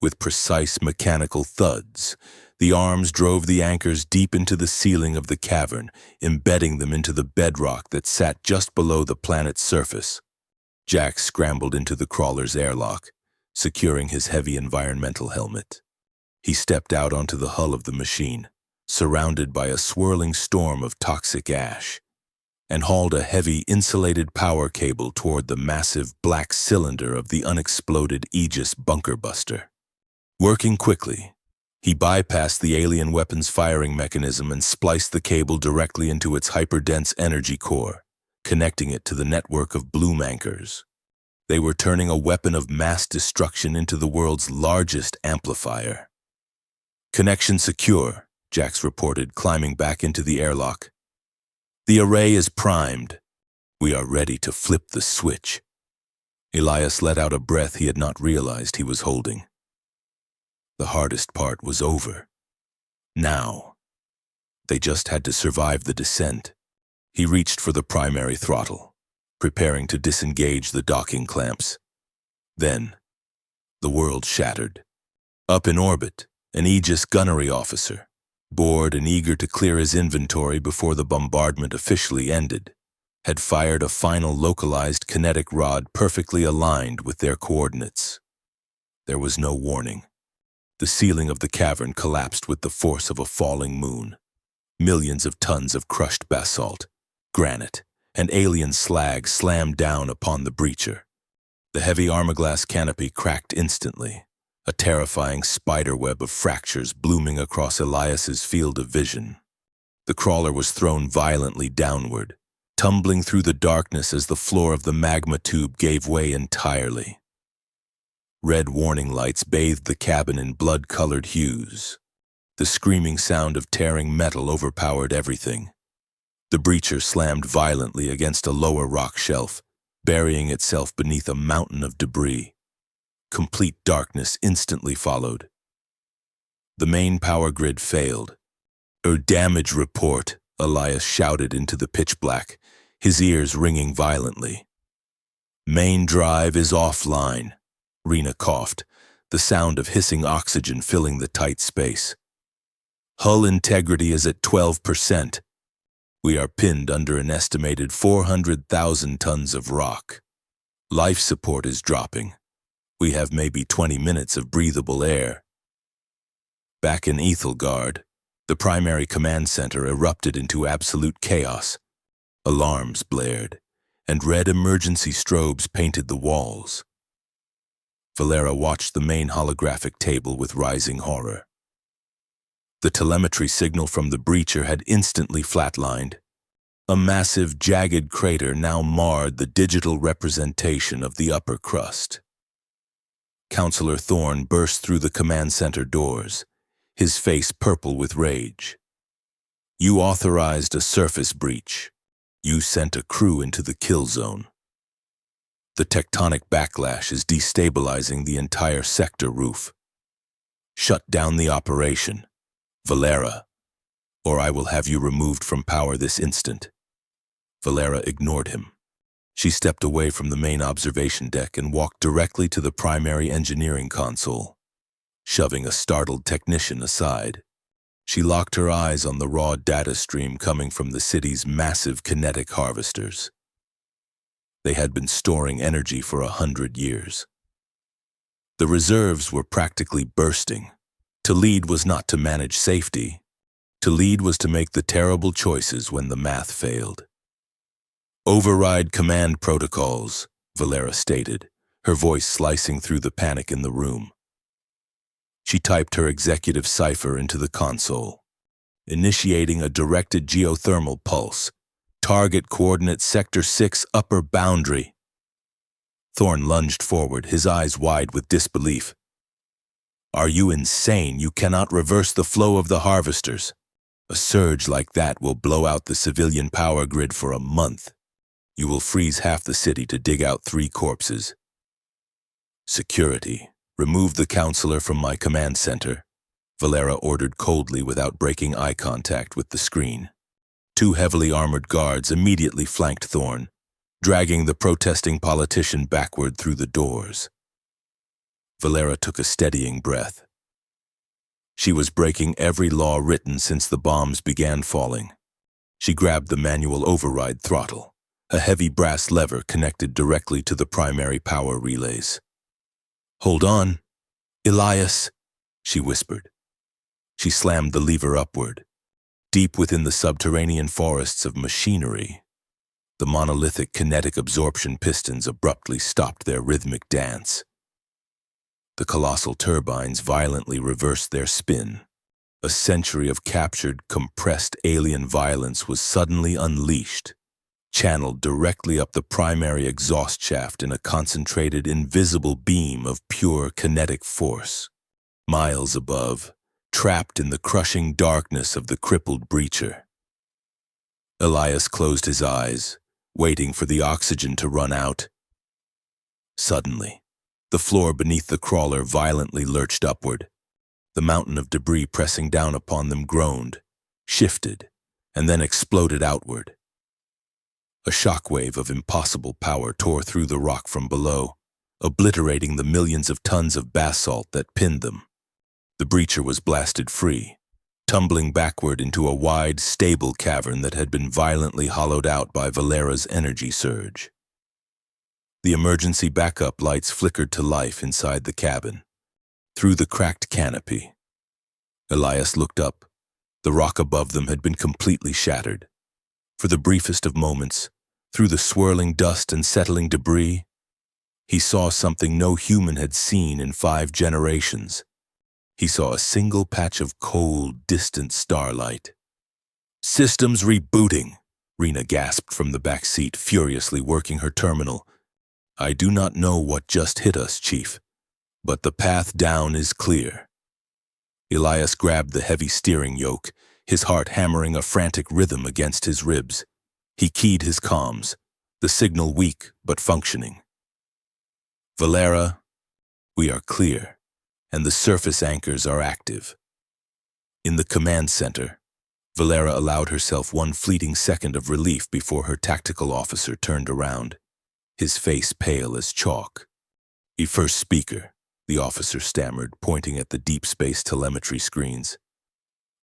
With precise mechanical thuds, the arms drove the anchors deep into the ceiling of the cavern, embedding them into the bedrock that sat just below the planet's surface. Jack scrambled into the crawler's airlock, securing his heavy environmental helmet. He stepped out onto the hull of the machine, surrounded by a swirling storm of toxic ash, and hauled a heavy insulated power cable toward the massive black cylinder of the unexploded Aegis bunker buster. Working quickly, he bypassed the alien weapon's firing mechanism and spliced the cable directly into its hyperdense energy core, connecting it to the network of bloom anchors. They were turning a weapon of mass destruction into the world's largest amplifier. "Connection secure," Jax reported, climbing back into the airlock. "The array is primed. We are ready to flip the switch." Elias let out a breath he had not realized he was holding. The hardest part was over. Now, they just had to survive the descent. He reached for the primary throttle, preparing to disengage the docking clamps. Then, the world shattered. Up in orbit, an Aegis gunnery officer, bored and eager to clear his inventory before the bombardment officially ended, had fired a final localized kinetic rod perfectly aligned with their coordinates. There was no warning. The ceiling of the cavern collapsed with the force of a falling moon. Millions of tons of crushed basalt, granite, and alien slag slammed down upon the breacher. The heavy armor-glass canopy cracked instantly, a terrifying spiderweb of fractures blooming across Elias's field of vision. The crawler was thrown violently downward, tumbling through the darkness as the floor of the magma tube gave way entirely. Red warning lights bathed the cabin in blood-colored hues. The screaming sound of tearing metal overpowered everything. The breacher slammed violently against a lower rock shelf, burying itself beneath a mountain of debris. Complete darkness instantly followed. The main power grid failed. "A damage report," Elias shouted into the pitch black, his ears ringing violently. "Main drive is offline," Rena coughed, the sound of hissing oxygen filling the tight space. "Hull integrity is at 12%. We are pinned under an estimated 400,000 tons of rock. Life support is dropping. We have maybe 20 minutes of breathable air." Back in Ethelgard, the primary command center erupted into absolute chaos. Alarms blared, and red emergency strobes painted the walls. Valera watched the main holographic table with rising horror. The telemetry signal from the breacher had instantly flatlined. A massive, jagged crater now marred the digital representation of the upper crust. Counselor Thorne burst through the command center doors, his face purple with rage. "You authorized a surface breach. You sent a crew into the kill zone. The tectonic backlash is destabilizing the entire sector roof. Shut down the operation, Valera, or I will have you removed from power this instant." Valera ignored him. She stepped away from the main observation deck and walked directly to the primary engineering console, shoving a startled technician aside. She locked her eyes on the raw data stream coming from the city's massive kinetic harvesters. They had been storing energy for 100 years. The reserves were practically bursting. To lead was not to manage safety. To lead was to make the terrible choices when the math failed. "Override command protocols," Valera stated, her voice slicing through the panic in the room. She typed her executive cipher into the console, initiating a directed geothermal pulse. "Target coordinate Sector 6 upper boundary." Thorne lunged forward, his eyes wide with disbelief. "Are you insane? You cannot reverse the flow of the harvesters. A surge like that will blow out the civilian power grid for a month. You will freeze half the city to dig out 3 corpses. Security, remove the counselor from my command center," Valera ordered coldly without breaking eye contact with the screen. 2 heavily armored guards immediately flanked Thorne, dragging the protesting politician backward through the doors. Valera took a steadying breath. She was breaking every law written since the bombs began falling. She grabbed the manual override throttle, a heavy brass lever connected directly to the primary power relays. "Hold on, Elias," she whispered. She slammed the lever upward. Deep within the subterranean forests of machinery, the monolithic kinetic absorption pistons abruptly stopped their rhythmic dance. The colossal turbines violently reversed their spin. A century of captured, compressed alien violence was suddenly unleashed, channeled directly up the primary exhaust shaft in a concentrated, invisible beam of pure kinetic force. Miles above, trapped in the crushing darkness of the crippled breacher. Elias closed his eyes, waiting for the oxygen to run out. Suddenly, the floor beneath the crawler violently lurched upward. The mountain of debris pressing down upon them groaned, shifted, and then exploded outward. A shockwave of impossible power tore through the rock from below, obliterating the millions of tons of basalt that pinned them. The breacher was blasted free, tumbling backward into a wide, stable cavern that had been violently hollowed out by Valera's energy surge. The emergency backup lights flickered to life inside the cabin, through the cracked canopy. Elias looked up. The rock above them had been completely shattered. For the briefest of moments, through the swirling dust and settling debris, he saw something no human had seen in 5 generations. He saw a single patch of cold, distant starlight. "Systems rebooting," Rena gasped from the back seat, furiously working her terminal. "I do not know what just hit us, Chief, but the path down is clear." Elias grabbed the heavy steering yoke, his heart hammering a frantic rhythm against his ribs. He keyed his comms, the signal weak but functioning. "Valera, we are clear, and the surface anchors are active." In the command center, Valera allowed herself one fleeting second of relief before her tactical officer turned around, his face pale as chalk. "First speaker," the officer stammered, pointing at the deep space telemetry screens.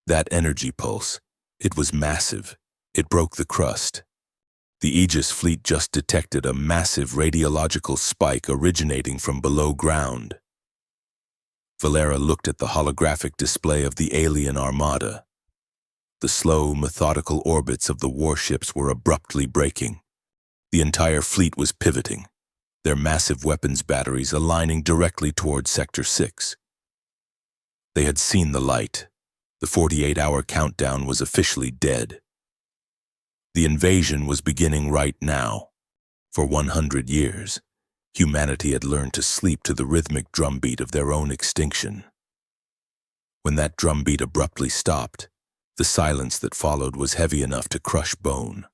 "That energy pulse, it was massive. It broke the crust. The Aegis fleet just detected a massive radiological spike originating from below ground." Valera looked at the holographic display of the alien armada. The slow, methodical orbits of the warships were abruptly breaking. The entire fleet was pivoting, their massive weapons batteries aligning directly toward Sector 6. They had seen the light. The 48-hour countdown was officially dead. The invasion was beginning right now. For 100 years, humanity had learned to sleep to the rhythmic drumbeat of their own extinction. When that drumbeat abruptly stopped, the silence that followed was heavy enough to crush bone.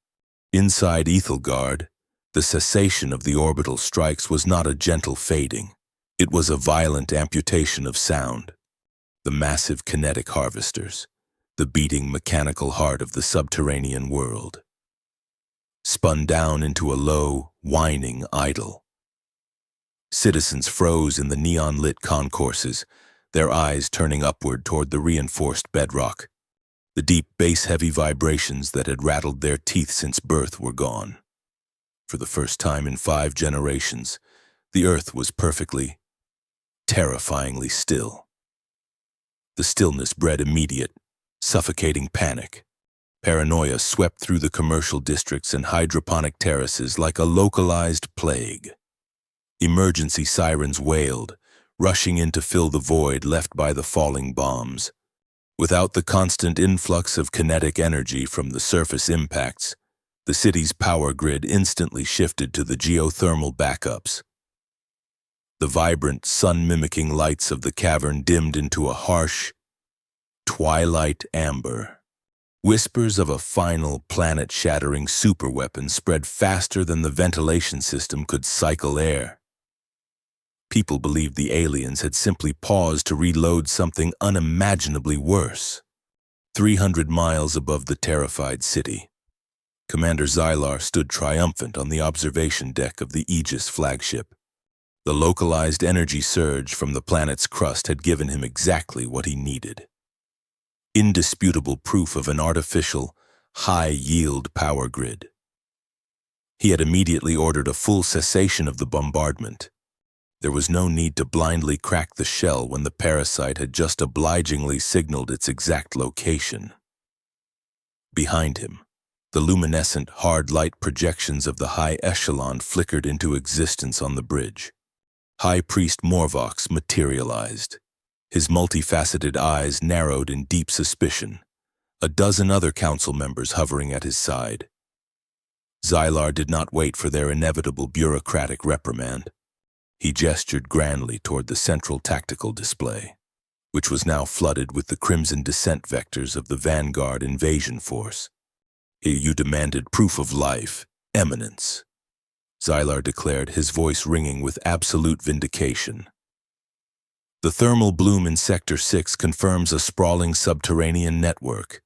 Inside Ethelgard, the cessation of the orbital strikes was not a gentle fading. It was a violent amputation of sound. The massive kinetic harvesters, the beating mechanical heart of the subterranean world, spun down into a low, whining idle. Citizens froze in the neon-lit concourses, their eyes turning upward toward the reinforced bedrock. The deep, bass-heavy vibrations that had rattled their teeth since birth were gone. For the first time in 5 generations, the earth was perfectly, terrifyingly still. The stillness bred immediate, suffocating panic. Paranoia swept through the commercial districts and hydroponic terraces like a localized plague. Emergency sirens wailed, rushing in to fill the void left by the falling bombs. Without the constant influx of kinetic energy from the surface impacts, the city's power grid instantly shifted to the geothermal backups. The vibrant, sun-mimicking lights of the cavern dimmed into a harsh, twilight amber. Whispers of a final, planet-shattering superweapon spread faster than the ventilation system could cycle air. People believed the aliens had simply paused to reload something unimaginably worse. 300 miles above the terrified city, Commander Xylar stood triumphant on the observation deck of the Aegis flagship. The localized energy surge from the planet's crust had given him exactly what he needed. Indisputable proof of an artificial, high-yield power grid. He had immediately ordered a full cessation of the bombardment. There was no need to blindly crack the shell when the parasite had just obligingly signaled its exact location. Behind him, the luminescent, hard light projections of the High Echelon flickered into existence on the bridge. High Priest Morvox materialized. His multifaceted eyes narrowed in deep suspicion, a dozen other council members hovering at his side. Xylar did not wait for their inevitable bureaucratic reprimand. He gestured grandly toward the central tactical display, which was now flooded with the crimson descent vectors of the Vanguard invasion force. "You demanded proof of life, Eminence," Xylar declared, his voice ringing with absolute vindication. "The thermal bloom in Sector 6 confirms a sprawling subterranean network.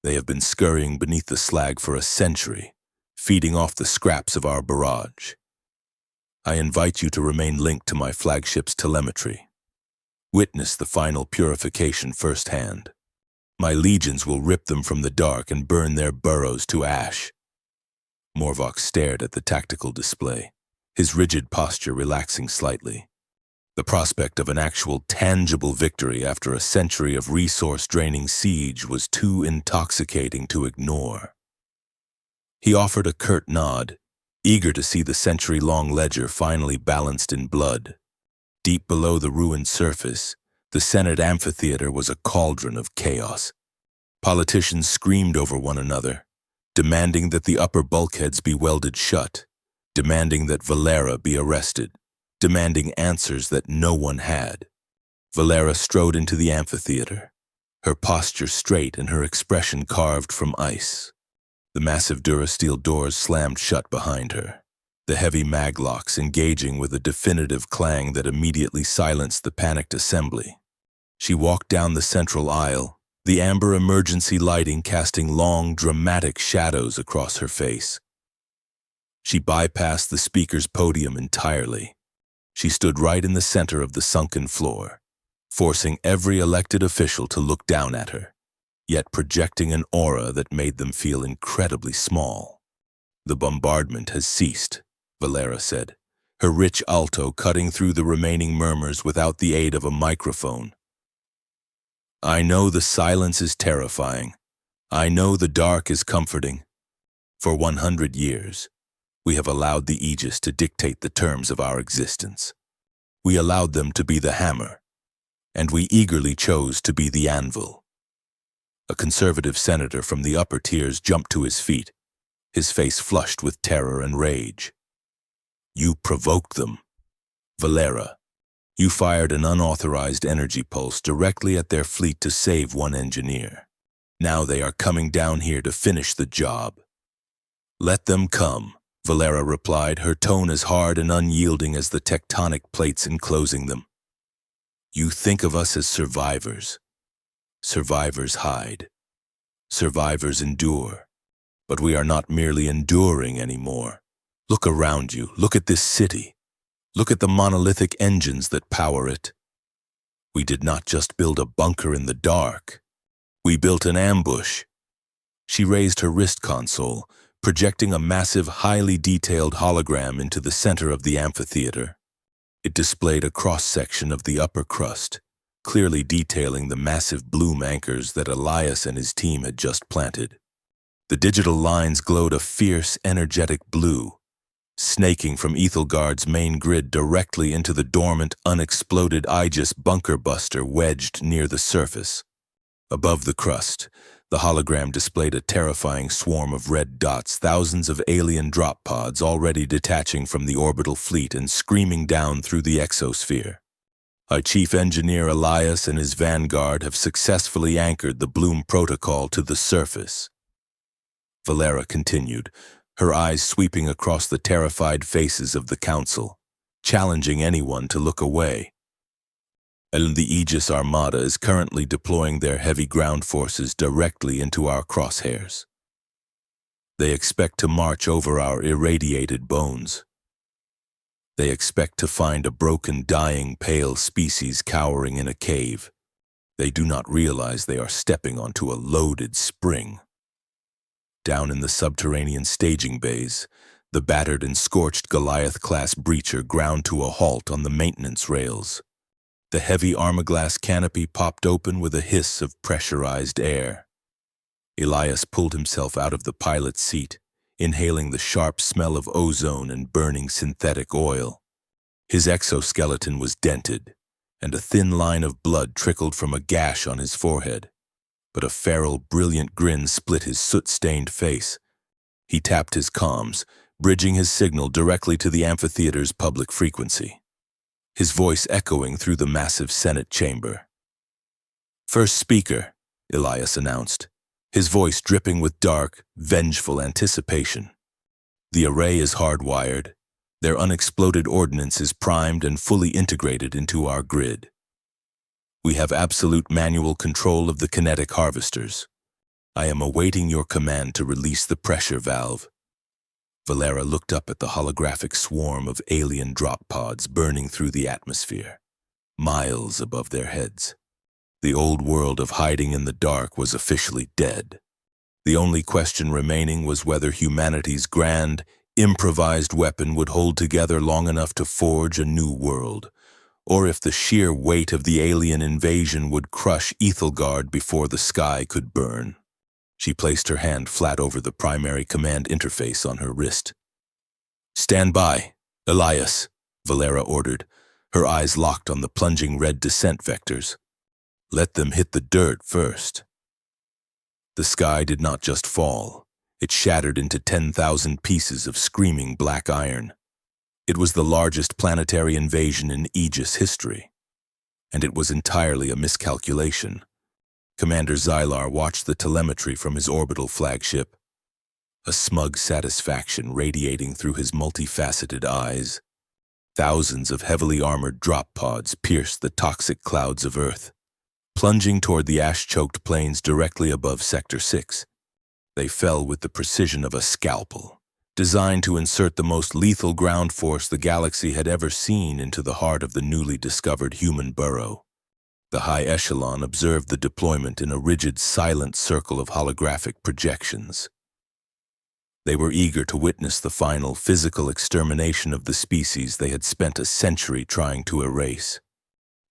They have been scurrying beneath the slag for a century, feeding off the scraps of our barrage. I invite you to remain linked to my flagship's telemetry. Witness the final purification firsthand. My legions will rip them from the dark and burn their burrows to ash." Morvox stared at the tactical display, his rigid posture relaxing slightly. The prospect of an actual, tangible victory after a century of resource-draining siege was too intoxicating to ignore. He offered a curt nod, eager to see the century-long ledger finally balanced in blood. Deep below the ruined surface, the Senate amphitheater was a cauldron of chaos. Politicians screamed over one another. demanding that the upper bulkheads be welded shut, demanding that Valera be arrested, demanding answers that no one had. Valera strode into the amphitheater, her posture straight and her expression carved from ice. The massive durasteel doors slammed shut behind her, the heavy maglocks engaging with a definitive clang that immediately silenced the panicked assembly. She walked down the central aisle, the amber emergency lighting casting long, dramatic shadows across her face. She bypassed the speaker's podium entirely. She stood right in the center of the sunken floor, forcing every elected official to look down at her, yet projecting an aura that made them feel incredibly small. "The bombardment has ceased," Valera said, her rich alto cutting through the remaining murmurs without the aid of a microphone. "I know the silence is terrifying. I know the dark is comforting. For 100 years, we have allowed the Aegis to dictate the terms of our existence. We allowed them to be the hammer, and we eagerly chose to be the anvil." A conservative senator from the upper tiers jumped to his feet, his face flushed with terror and rage. "You provoked them. Valera, you fired an unauthorized energy pulse directly at their fleet to save one engineer. Now they are coming down here to finish the job." "Let them come," Valera replied, her tone as hard and unyielding as the tectonic plates enclosing them. "You think of us as survivors. Survivors hide. Survivors endure. But we are not merely enduring anymore. Look around you. Look at this city. Look at the monolithic engines that power it. We did not just build a bunker in the dark. We built an ambush." She raised her wrist console, projecting a massive, highly detailed hologram into the center of the amphitheater. It displayed a cross-section of the upper crust, clearly detailing the massive bloom anchors that Elias and his team had just planted. The digital lines glowed a fierce, energetic blue, snaking from Ethelgard's main grid directly into the dormant, unexploded Aegis bunker buster wedged near the surface. Above the crust, the hologram displayed a terrifying swarm of red dots, thousands of alien drop pods already detaching from the orbital fleet and screaming down through the exosphere. Our chief engineer Elias and his vanguard have successfully anchored the Bloom Protocol to the surface. Valera continued, her eyes sweeping across the terrified faces of the council, challenging anyone to look away. "And the Aegis Armada is currently deploying their heavy ground forces directly into our crosshairs. They expect to march over our irradiated bones. They expect to find a broken, dying, pale species cowering in a cave. They do not realize they are stepping onto a loaded spring." Down in the subterranean staging bays, the battered and scorched Goliath-class breacher ground to a halt on the maintenance rails. The heavy armor-glass canopy popped open with a hiss of pressurized air. Elias pulled himself out of the pilot's seat, inhaling the sharp smell of ozone and burning synthetic oil. His exoskeleton was dented, and a thin line of blood trickled from a gash on his forehead. But a feral, brilliant grin split his soot-stained face. He tapped his comms, bridging his signal directly to the amphitheater's public frequency, his voice echoing through the massive Senate chamber. "First speaker," Elias announced, his voice dripping with dark, vengeful anticipation. "The array is hardwired. Their unexploded ordnance is primed and fully integrated into our grid. We have absolute manual control of the kinetic harvesters. I am awaiting your command to release the pressure valve." Valera looked up at the holographic swarm of alien drop pods burning through the atmosphere, miles above their heads. The old world of hiding in the dark was officially dead. The only question remaining was whether humanity's grand, improvised weapon would hold together long enough to forge a new world, or if the sheer weight of the alien invasion would crush Ethelgard before the sky could burn. She placed her hand flat over the primary command interface on her wrist. "Stand by, Elias," Valera ordered, her eyes locked on the plunging red descent vectors. "Let them hit the dirt first." The sky did not just fall, It shattered into 10,000 pieces of screaming black iron. It was the largest planetary invasion in Aegis history, and it was entirely a miscalculation. Commander Xylar watched the telemetry from his orbital flagship, a smug satisfaction radiating through his multifaceted eyes. Thousands of heavily armored drop pods pierced the toxic clouds of Earth, plunging toward the ash-choked plains directly above Sector 6. They fell with the precision of a scalpel, designed to insert the most lethal ground force the galaxy had ever seen into the heart of the newly discovered human burrow. The high echelon observed the deployment in a rigid, silent circle of holographic projections. They were eager to witness the final physical extermination of the species they had spent a century trying to erase.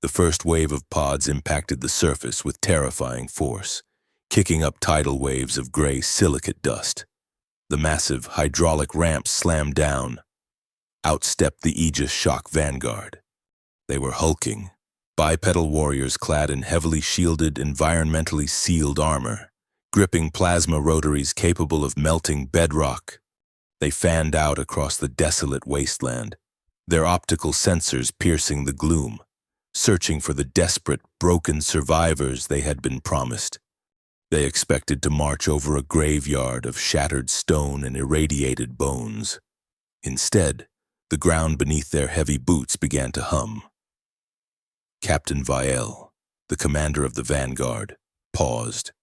The first wave of pods impacted the surface with terrifying force, kicking up tidal waves of gray silicate dust. The massive hydraulic ramps slammed down. Out stepped the Aegis Shock Vanguard. They were hulking, bipedal warriors clad in heavily shielded, environmentally sealed armor, gripping plasma rotaries capable of melting bedrock. They fanned out across the desolate wasteland, their optical sensors piercing the gloom, searching for the desperate, broken survivors they had been promised. They expected to march over a graveyard of shattered stone and irradiated bones. Instead, the ground beneath their heavy boots began to hum. Captain Vial, the commander of the Vanguard, paused.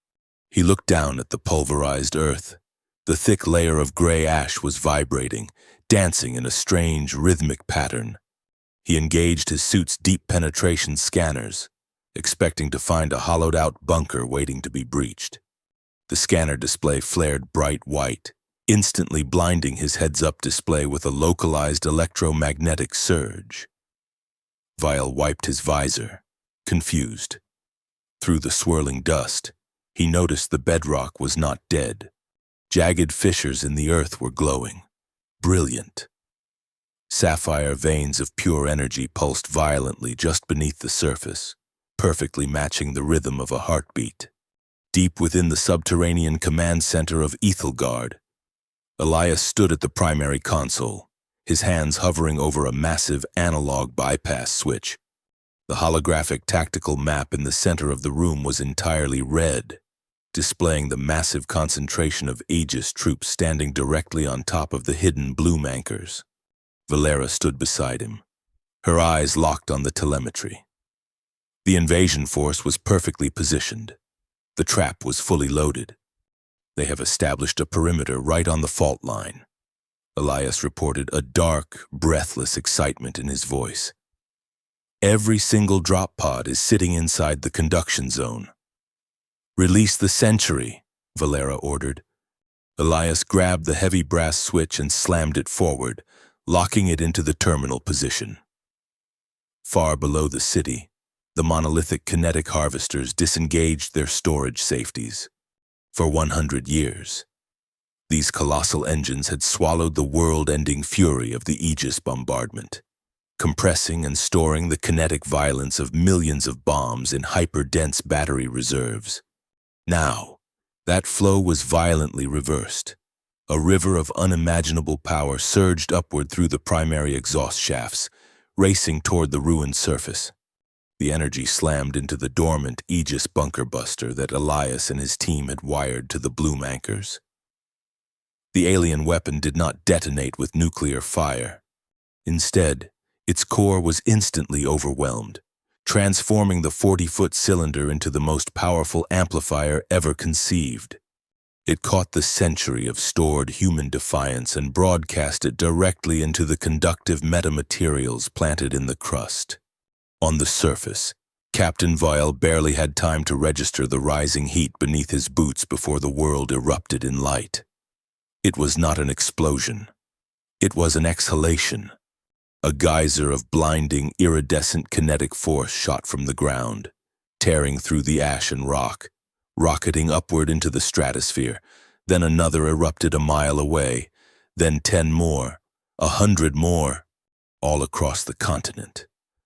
He looked down at the pulverized Earth. The thick layer of gray ash was vibrating, dancing in a strange, rhythmic pattern. He engaged his suit's deep penetration scanners, expecting to find a hollowed-out bunker waiting to be breached. The scanner display flared bright white, instantly blinding his heads-up display with a localized electromagnetic surge. Vial wiped his visor, confused. Through the swirling dust, he noticed the bedrock was not dead. Jagged fissures in the earth were glowing, brilliant. Sapphire veins of pure energy pulsed violently just beneath the surface, perfectly matching the rhythm of a heartbeat. Deep within the subterranean command center of Ethelgard, Elias stood at the primary console, his hands hovering over a massive analog bypass switch. The holographic tactical map in the center of the room was entirely red, displaying the massive concentration of Aegis troops standing directly on top of the hidden bloom anchors. Valera stood beside him, her eyes locked on the telemetry. The invasion force was perfectly positioned. The trap was fully loaded. They have established a perimeter right on the fault line. Elias reported, a dark, breathless excitement in his voice. Every single drop pod is sitting inside the conduction zone. Release the sentry, Valera ordered. Elias grabbed the heavy brass switch and slammed it forward, locking it into the terminal position. Far below the city, the monolithic kinetic harvesters disengaged their storage safeties. For 100 years, these colossal engines had swallowed the world-ending fury of the Aegis bombardment, compressing and storing the kinetic violence of millions of bombs in hyper-dense battery reserves. Now, that flow was violently reversed. A river of unimaginable power surged upward through the primary exhaust shafts, racing toward the ruined surface. The energy slammed into the dormant Aegis bunker buster that Elias and his team had wired to the bloom anchors. The alien weapon did not detonate with nuclear fire. Instead, its core was instantly overwhelmed, transforming the 40-foot cylinder into the most powerful amplifier ever conceived. It caught the century of stored human defiance and broadcast it directly into the conductive metamaterials planted in the crust. On the surface, Captain Vial barely had time to register the rising heat beneath his boots before the world erupted in light. It was not an explosion. It was an exhalation. A geyser of blinding, iridescent kinetic force shot from the ground, tearing through the ash and rock, rocketing upward into the stratosphere. Then another erupted a mile away, then 10 more, 100 more, all across the continent.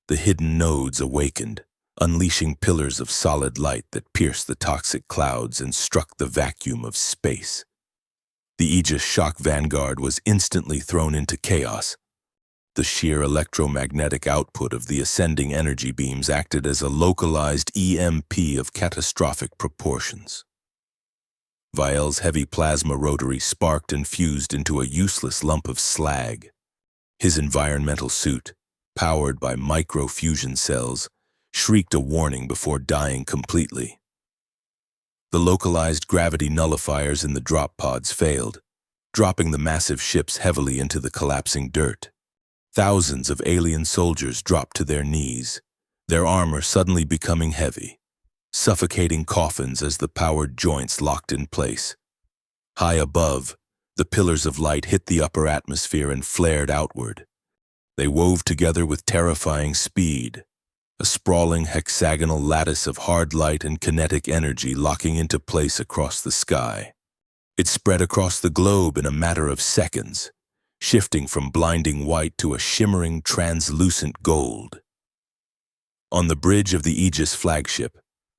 The hidden nodes awakened, unleashing pillars of solid light that pierced the toxic clouds and struck the vacuum of space. The Aegis shock vanguard was instantly thrown into chaos. The sheer electromagnetic output of the ascending energy beams acted as a localized EMP of catastrophic proportions. Viel's heavy plasma rotary sparked and fused into a useless lump of slag. His environmental suit, powered by micro-fusion cells, shrieked a warning before dying completely. The localized gravity nullifiers in the drop pods failed, dropping the massive ships heavily into the collapsing dirt. Thousands of alien soldiers dropped to their knees, their armor suddenly becoming heavy, suffocating coffins as the powered joints locked in place. High above, the pillars of light hit the upper atmosphere and flared outward. They wove together with terrifying speed, a sprawling hexagonal lattice of hard light and kinetic energy locking into place across the sky. It spread across the globe in a matter of seconds, shifting from blinding white to a shimmering, translucent gold. On the bridge of the Aegis flagship,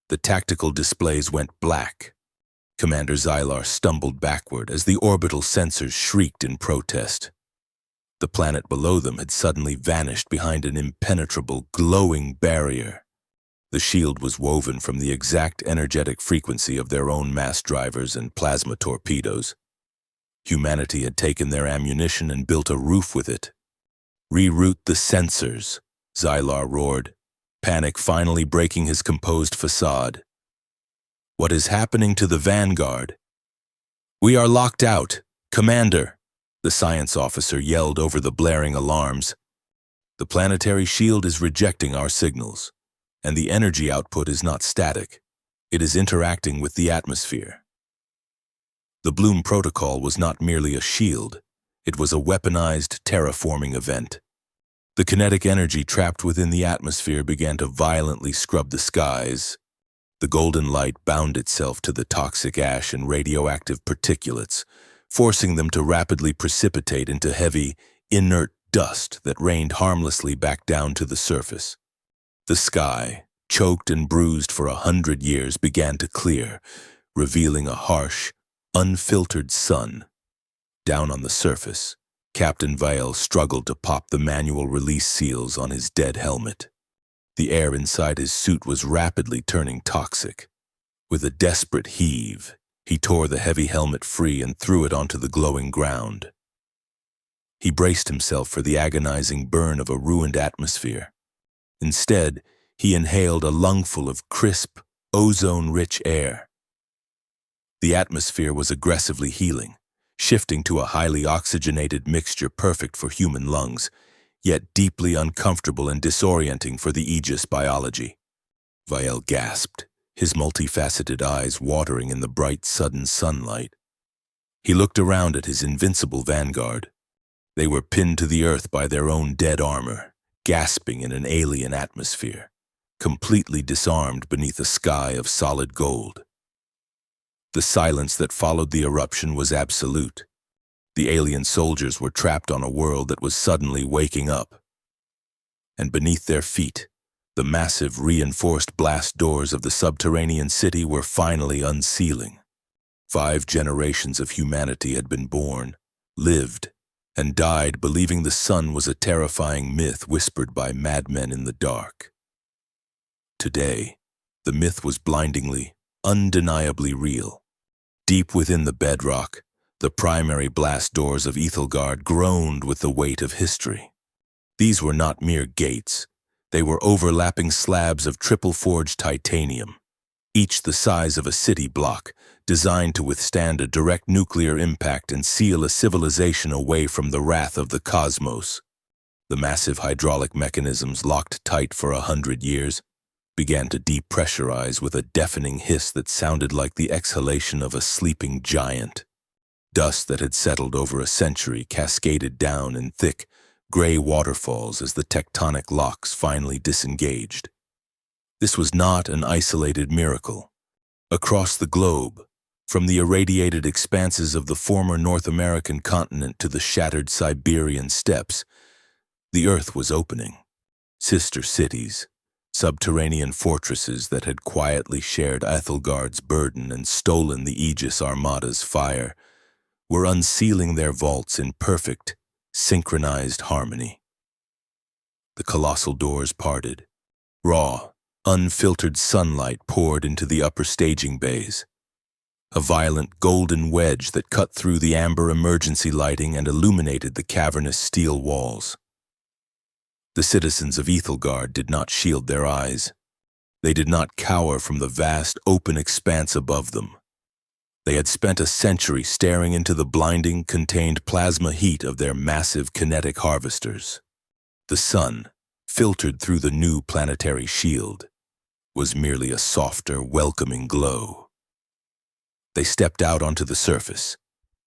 the tactical displays went black. Commander Xylar stumbled backward as the orbital sensors shrieked in protest. The planet below them had suddenly vanished behind an impenetrable, glowing barrier. The shield was woven from the exact energetic frequency of their own mass drivers and plasma torpedoes. Humanity had taken their ammunition and built a roof with it. "Reroute the sensors," Xylar roared, panic finally breaking his composed facade. "What is happening to the Vanguard?" "We are locked out, Commander," the science officer yelled over the blaring alarms. "The planetary shield is rejecting our signals, and the energy output is not static. It is interacting with the atmosphere." The Bloom Protocol was not merely a shield, it was a weaponized terraforming event. The kinetic energy trapped within the atmosphere began to violently scrub the skies. The golden light bound itself to the toxic ash and radioactive particulates, forcing them to rapidly precipitate into heavy, inert dust that rained harmlessly back down to the surface. The sky, choked and bruised for 100 years, began to clear, revealing a harsh, unfiltered sun. Down on the surface, Captain Viel struggled to pop the manual release seals on his dead helmet. The air inside his suit was rapidly turning toxic. With a desperate heave, he tore the heavy helmet free and threw it onto the glowing ground. He braced himself for the agonizing burn of a ruined atmosphere. Instead, he inhaled a lungful of crisp, ozone-rich air. The atmosphere was aggressively healing, shifting to a highly oxygenated mixture perfect for human lungs, yet deeply uncomfortable and disorienting for the Aegis biology. Viel gasped, his multifaceted eyes watering in the bright, sudden sunlight. He looked around at his invincible vanguard. They were pinned to the earth by their own dead armor, gasping in an alien atmosphere, completely disarmed beneath a sky of solid gold. The silence that followed the eruption was absolute. The alien soldiers were trapped on a world that was suddenly waking up. And beneath their feet, the massive reinforced blast doors of the subterranean city were finally unsealing. 5 generations of humanity had been born, lived, and died believing the sun was a terrifying myth whispered by madmen in the dark. Today, the myth was blindingly, undeniably real. Deep within the bedrock, the primary blast doors of Ethelgard groaned with the weight of history. These were not mere gates. They were overlapping slabs of triple-forged titanium, each the size of a city block, designed to withstand a direct nuclear impact and seal a civilization away from the wrath of the cosmos. The massive hydraulic mechanisms, locked tight for 100 years, began to depressurize with a deafening hiss that sounded like the exhalation of a sleeping giant. Dust that had settled over a century cascaded down in thick, gray waterfalls as the tectonic locks finally disengaged. This was not an isolated miracle. Across the globe, from the irradiated expanses of the former North American continent to the shattered Siberian steppes, the earth was opening. Sister cities, subterranean fortresses that had quietly shared Ethelgard's burden and stolen the Aegis Armada's fire, were unsealing their vaults in perfect, synchronized harmony. The colossal doors parted. Raw, unfiltered sunlight poured into the upper staging bays. A violent golden wedge that cut through the amber emergency lighting and illuminated the cavernous steel walls. The citizens of Ethelgard did not shield their eyes. They did not cower from the vast, open expanse above them. They had spent a century staring into the blinding, contained plasma heat of their massive kinetic harvesters. The sun, filtered through the new planetary shield, was merely a softer, welcoming glow. They stepped out onto the surface,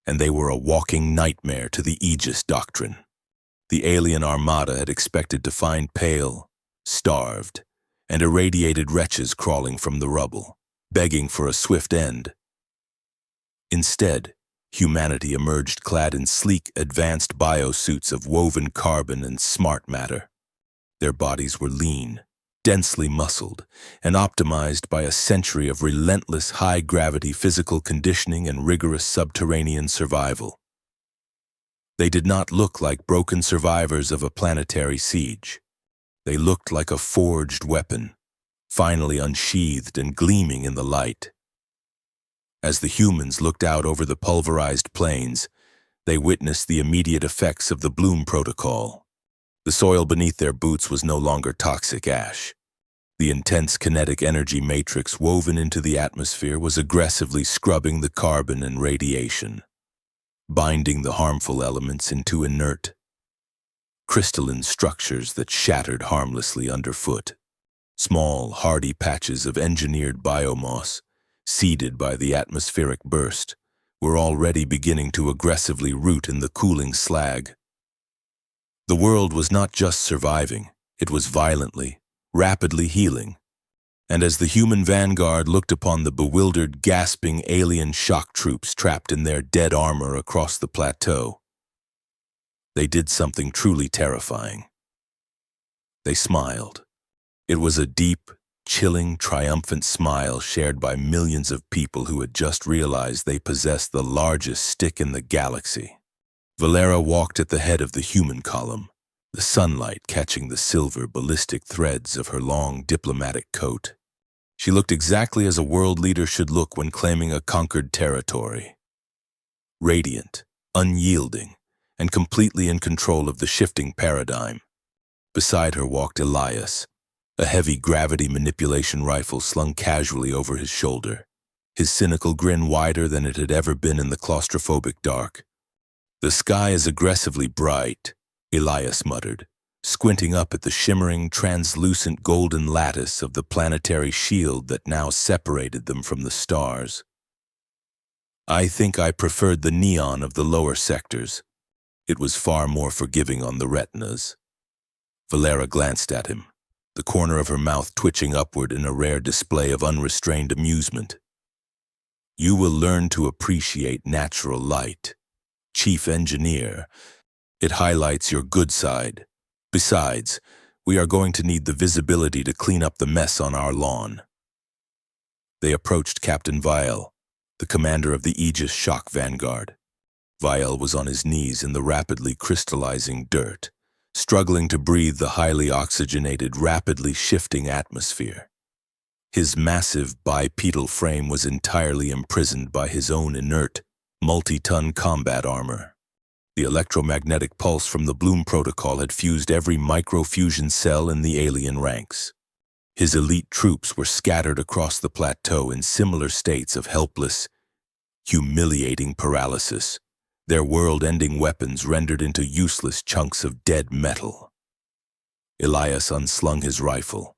and they were a walking nightmare to the Aegis doctrine. The alien armada had expected to find pale, starved, and irradiated wretches crawling from the rubble, begging for a swift end. Instead, humanity emerged clad in sleek, advanced biosuits of woven carbon and smart matter. Their bodies were lean, densely muscled, and optimized by a century of relentless high-gravity physical conditioning and rigorous subterranean survival. They did not look like broken survivors of a planetary siege. They looked like a forged weapon, finally unsheathed and gleaming in the light. As the humans looked out over the pulverized plains, they witnessed the immediate effects of the Bloom Protocol. The soil beneath their boots was no longer toxic ash. The intense kinetic energy matrix woven into the atmosphere was aggressively scrubbing the carbon and radiation, binding the harmful elements into inert, crystalline structures that shattered harmlessly underfoot. Small, hardy patches of engineered biomass, seeded by the atmospheric burst, were already beginning to aggressively root in the cooling slag. The world was not just surviving, it was violently, rapidly healing. And as the human vanguard looked upon the bewildered, gasping alien shock troops trapped in their dead armor across the plateau, they did something truly terrifying. They smiled. It was a deep, chilling, triumphant smile shared by millions of people who had just realized they possessed the largest stick in the galaxy. Valera walked at the head of the human column, the sunlight catching the silver ballistic threads of her long diplomatic coat. She looked exactly as a world leader should look when claiming a conquered territory. Radiant, unyielding, and completely in control of the shifting paradigm. Beside her walked Elias, a heavy gravity manipulation rifle slung casually over his shoulder, his cynical grin wider than it had ever been in the claustrophobic dark. "The sky is aggressively bright," Elias muttered, squinting up at the shimmering, translucent golden lattice of the planetary shield that now separated them from the stars. "I think I preferred the neon of the lower sectors. It was far more forgiving on the retinas." Valera glanced at him, the corner of her mouth twitching upward in a rare display of unrestrained amusement. "You will learn to appreciate natural light. Chief Engineer, it highlights your good side. Besides, we are going to need the visibility to clean up the mess on our lawn." They approached Captain Vial, the commander of the Aegis Shock Vanguard. Vial was on his knees in the rapidly crystallizing dirt, struggling to breathe the highly oxygenated, rapidly shifting atmosphere. His massive bipedal frame was entirely imprisoned by his own inert, multi-ton combat armor. The electromagnetic pulse from the Bloom Protocol had fused every microfusion cell in the alien ranks. His elite troops were scattered across the plateau in similar states of helpless, humiliating paralysis, their world-ending weapons rendered into useless chunks of dead metal. Elias unslung his rifle.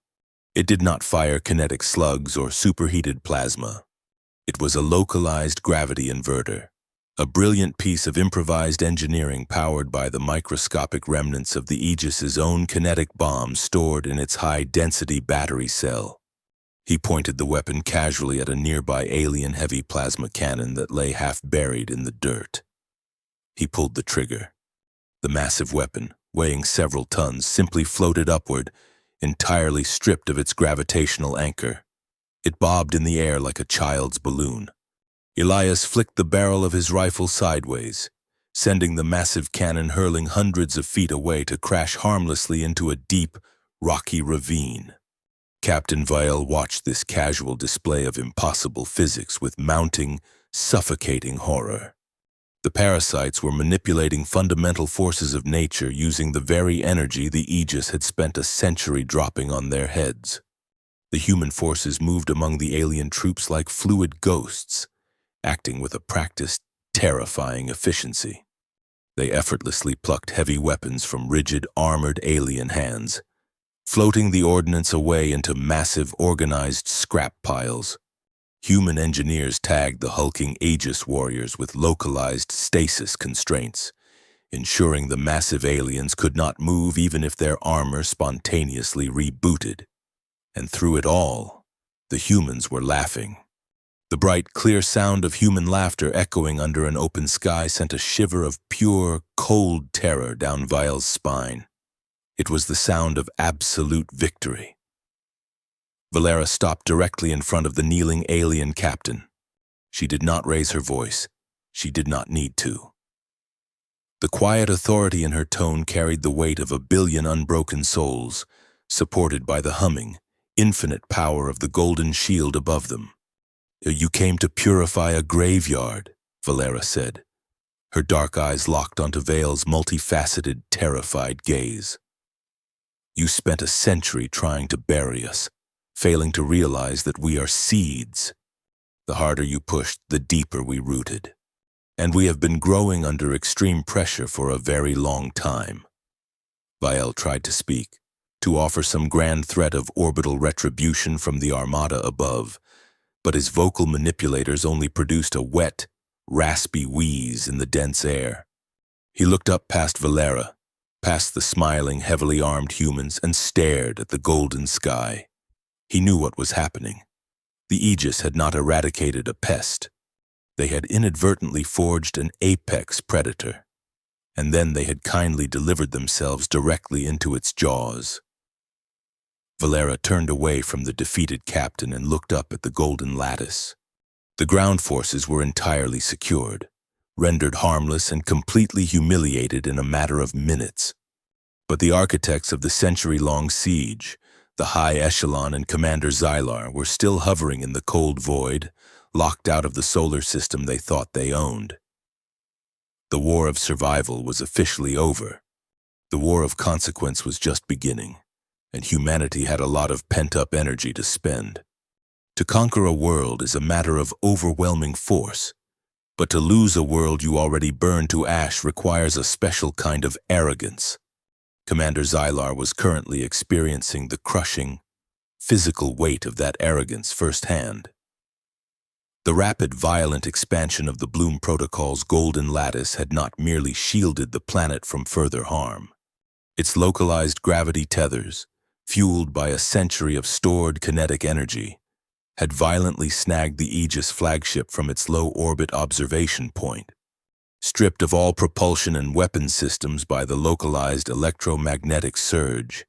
It did not fire kinetic slugs or superheated plasma. It was a localized gravity inverter, a brilliant piece of improvised engineering powered by the microscopic remnants of the Aegis's own kinetic bomb stored in its high-density battery cell. He pointed the weapon casually at a nearby alien heavy plasma cannon that lay half buried in the dirt. He pulled the trigger. The massive weapon, weighing several tons, simply floated upward, entirely stripped of its gravitational anchor. It bobbed in the air like a child's balloon, Elias flicked the barrel of his rifle sideways, sending the massive cannon hurling hundreds of feet away to crash harmlessly into a deep, rocky ravine. Captain Vial watched this casual display of impossible physics with mounting, suffocating horror. The parasites were manipulating fundamental forces of nature using the very energy the Aegis had spent a century dropping on their heads. The human forces moved among the alien troops like fluid ghosts, acting with a practiced, terrifying efficiency. They effortlessly plucked heavy weapons from rigid, armored alien hands, floating the ordnance away into massive, organized scrap piles. Human engineers tagged the hulking Aegis warriors with localized stasis constraints, ensuring the massive aliens could not move even if their armor spontaneously rebooted. And through it all, the humans were laughing. The bright, clear sound of human laughter echoing under an open sky sent a shiver of pure, cold terror down Vial's spine. It was the sound of absolute victory. Valera stopped directly in front of the kneeling alien captain. She did not raise her voice. She did not need to. The quiet authority in her tone carried the weight of 1 billion unbroken souls, supported by the humming, infinite power of the golden shield above them. "You came to purify a graveyard," Valera said. Her dark eyes locked onto Vale's multifaceted, terrified gaze. "You spent a century trying to bury us, failing to realize that we are seeds. The harder you pushed, the deeper we rooted. And we have been growing under extreme pressure for a very long time." Vial tried to speak, to offer some grand threat of orbital retribution from the armada above, but his vocal manipulators only produced a wet, raspy wheeze in the dense air. He looked up past Valera, past the smiling, heavily armed humans, and stared at the golden sky. He knew what was happening. The Aegis had not eradicated a pest. They had inadvertently forged an apex predator, and then they had kindly delivered themselves directly into its jaws. Valera turned away from the defeated captain and looked up at the golden lattice. The ground forces were entirely secured, rendered harmless and completely humiliated in a matter of minutes. But the architects of the century-long siege, the high echelon and Commander Xylar, were still hovering in the cold void, locked out of the solar system they thought they owned. The war of survival was officially over. The war of consequence was just beginning, and humanity had a lot of pent-up energy to spend. To conquer a world is a matter of overwhelming force, but to lose a world you already burned to ash requires a special kind of arrogance. Commander Xylar was currently experiencing the crushing, physical weight of that arrogance firsthand. The rapid, violent expansion of the Bloom Protocol's golden lattice had not merely shielded the planet from further harm. Its localized gravity tethers, fueled by a century of stored kinetic energy, had violently snagged the Aegis flagship from its low-orbit observation point. Stripped of all propulsion and weapon systems by the localized electromagnetic surge,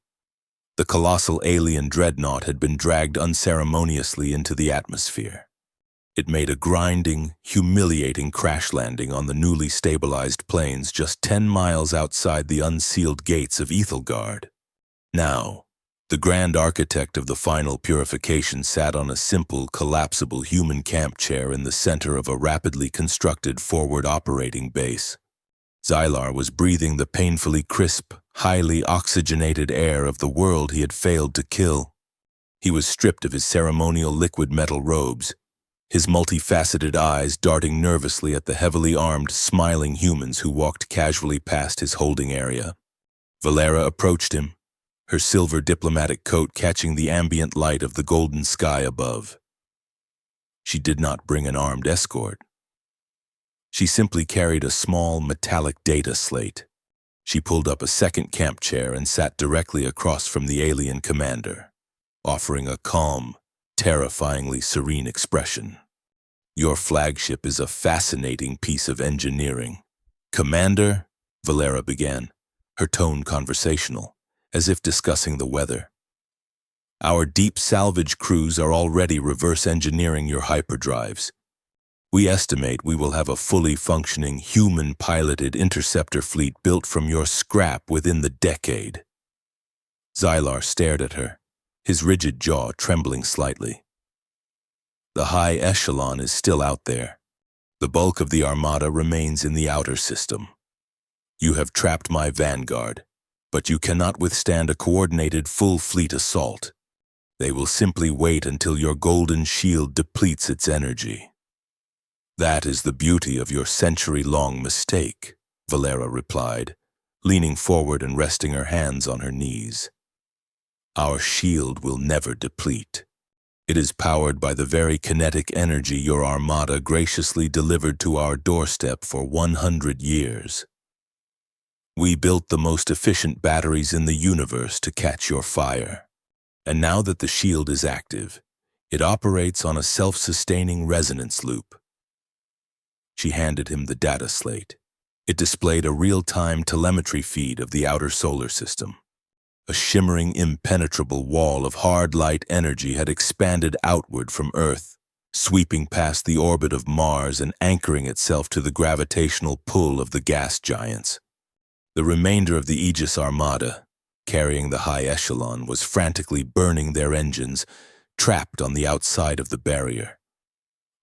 the colossal alien dreadnought had been dragged unceremoniously into the atmosphere. It made a grinding, humiliating crash landing on the newly stabilized plains just 10 miles outside the unsealed gates of Ethelgard. Now, the grand architect of the final purification sat on a simple, collapsible human camp chair in the center of a rapidly constructed forward operating base. Xylar was breathing the painfully crisp, highly oxygenated air of the world he had failed to kill. He was stripped of his ceremonial liquid metal robes, his multifaceted eyes darting nervously at the heavily armed, smiling humans who walked casually past his holding area. Valera approached him, her silver diplomatic coat catching the ambient light of the golden sky above. She did not bring an armed escort. She simply carried a small, metallic data slate. She pulled up a second camp chair and sat directly across from the alien commander, offering a calm, terrifyingly serene expression. "Your flagship is a fascinating piece of engineering." "Commander," Valera began, her tone conversational, as if discussing the weather. "Our deep salvage crews are already reverse engineering your hyperdrives. We estimate we will have a fully functioning, human-piloted interceptor fleet built from your scrap within the decade." Xylar stared at her, his rigid jaw trembling slightly. "The high echelon is still out there. The bulk of the armada remains in the outer system. You have trapped my vanguard, but you cannot withstand a coordinated full-fleet assault. They will simply wait until your golden shield depletes its energy." "That is the beauty of your century-long mistake," Valera replied, leaning forward and resting her hands on her knees. "Our shield will never deplete. It is powered by the very kinetic energy your armada graciously delivered to our doorstep for 100 years. We built the most efficient batteries in the universe to catch your fire. And now that the shield is active, it operates on a self-sustaining resonance loop." She handed him the data slate. It displayed a real-time telemetry feed of the outer solar system. A shimmering, impenetrable wall of hard light energy had expanded outward from Earth, sweeping past the orbit of Mars and anchoring itself to the gravitational pull of the gas giants. The remainder of the Aegis Armada, carrying the high echelon, was frantically burning their engines, trapped on the outside of the barrier.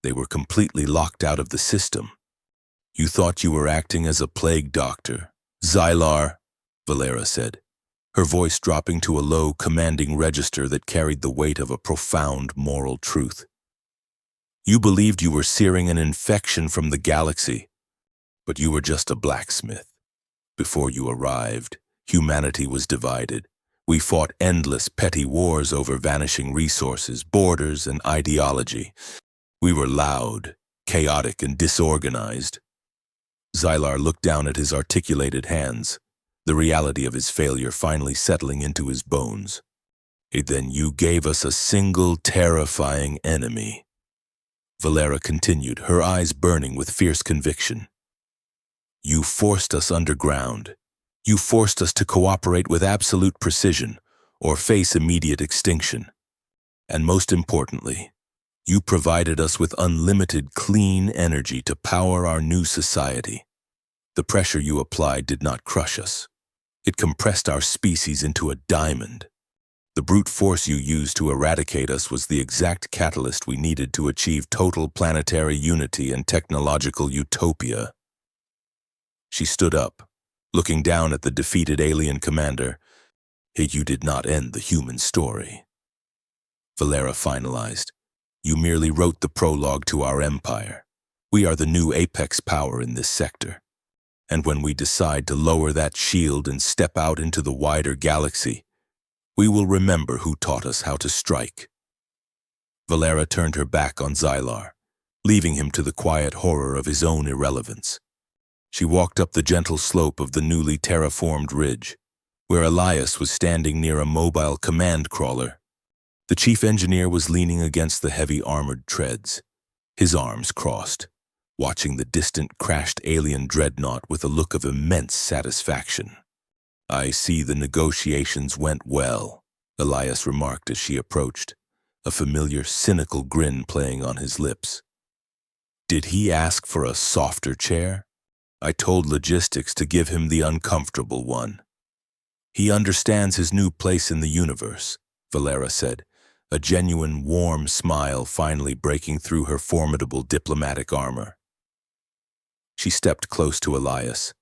They were completely locked out of the system. "You thought you were acting as a plague doctor, Xylar," Valera said, her voice dropping to a low, commanding register that carried the weight of a profound moral truth. "You believed you were searing an infection from the galaxy, but you were just a blacksmith. Before you arrived, humanity was divided. We fought endless petty wars over vanishing resources, borders, and ideology. We were loud, chaotic, and disorganized." Xylar looked down at his articulated hands, the reality of his failure finally settling into his bones. "Then you gave us a single terrifying enemy," Valera continued, her eyes burning with fierce conviction. "You forced us underground. You forced us to cooperate with absolute precision or face immediate extinction. And most importantly, you provided us with unlimited clean energy to power our new society. The pressure you applied did not crush us. It compressed our species into a diamond. The brute force you used to eradicate us was the exact catalyst we needed to achieve total planetary unity and technological utopia." She stood up, looking down at the defeated alien commander. "You did not end the human story," Valera finalized. "You merely wrote the prologue to our empire. We are the new apex power in this sector. And when we decide to lower that shield and step out into the wider galaxy, we will remember who taught us how to strike." Valera turned her back on Xylar, leaving him to the quiet horror of his own irrelevance. She walked up the gentle slope of the newly terraformed ridge, where Elias was standing near a mobile command crawler. The chief engineer was leaning against the heavy armored treads, his arms crossed, watching the distant crashed alien dreadnought with a look of immense satisfaction. "I see the negotiations went well," Elias remarked as she approached, a familiar, cynical grin playing on his lips. "Did he ask for a softer chair? I told logistics to give him the uncomfortable one." "He understands his new place in the universe," Valera said, a genuine, warm smile finally breaking through her formidable diplomatic armor. She stepped close to Elias.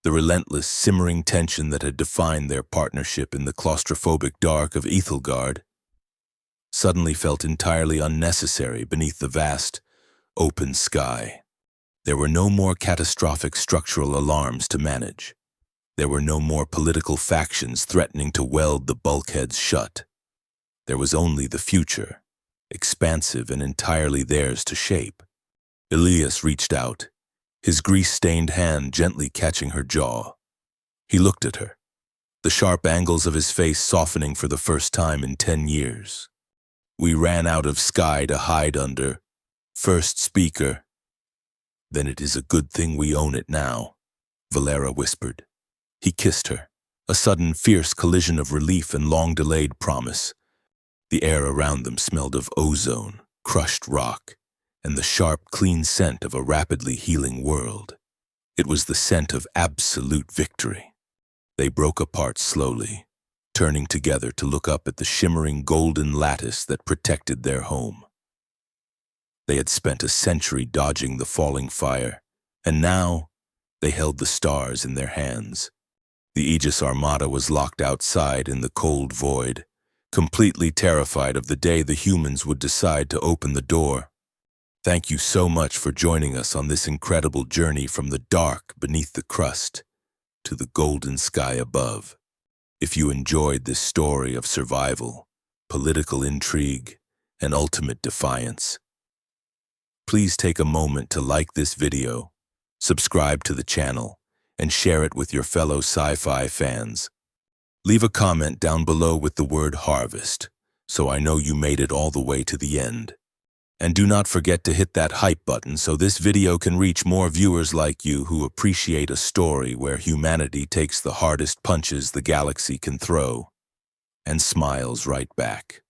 The relentless, simmering tension that had defined their partnership in the claustrophobic dark of Ethelgard suddenly felt entirely unnecessary beneath the vast, open sky. There were no more catastrophic structural alarms to manage. There were no more political factions threatening to weld the bulkheads shut. There was only the future, expansive and entirely theirs to shape. Elias reached out, his grease-stained hand gently catching her jaw. He looked at her, the sharp angles of his face softening for the first time in 10 years. "We ran out of sky to hide under. First speaker." "Then it is a good thing we own it now," Valera whispered. He kissed her, a sudden fierce collision of relief and long-delayed promise. The air around them smelled of ozone, crushed rock, and the sharp, clean scent of a rapidly healing world. It was the scent of absolute victory. They broke apart slowly, turning together to look up at the shimmering golden lattice that protected their home. They had spent a century dodging the falling fire, and now they held the stars in their hands. The Aegis Armada was locked outside in the cold void, completely terrified of the day the humans would decide to open the door. Thank you so much for joining us on this incredible journey from the dark beneath the crust to the golden sky above. If you enjoyed this story of survival, political intrigue, and ultimate defiance, please take a moment to like this video, subscribe to the channel, and share it with your fellow sci-fi fans. Leave a comment down below with the word harvest, so I know you made it all the way to the end. And do not forget to hit that hype button so this video can reach more viewers like you who appreciate a story where humanity takes the hardest punches the galaxy can throw and smiles right back.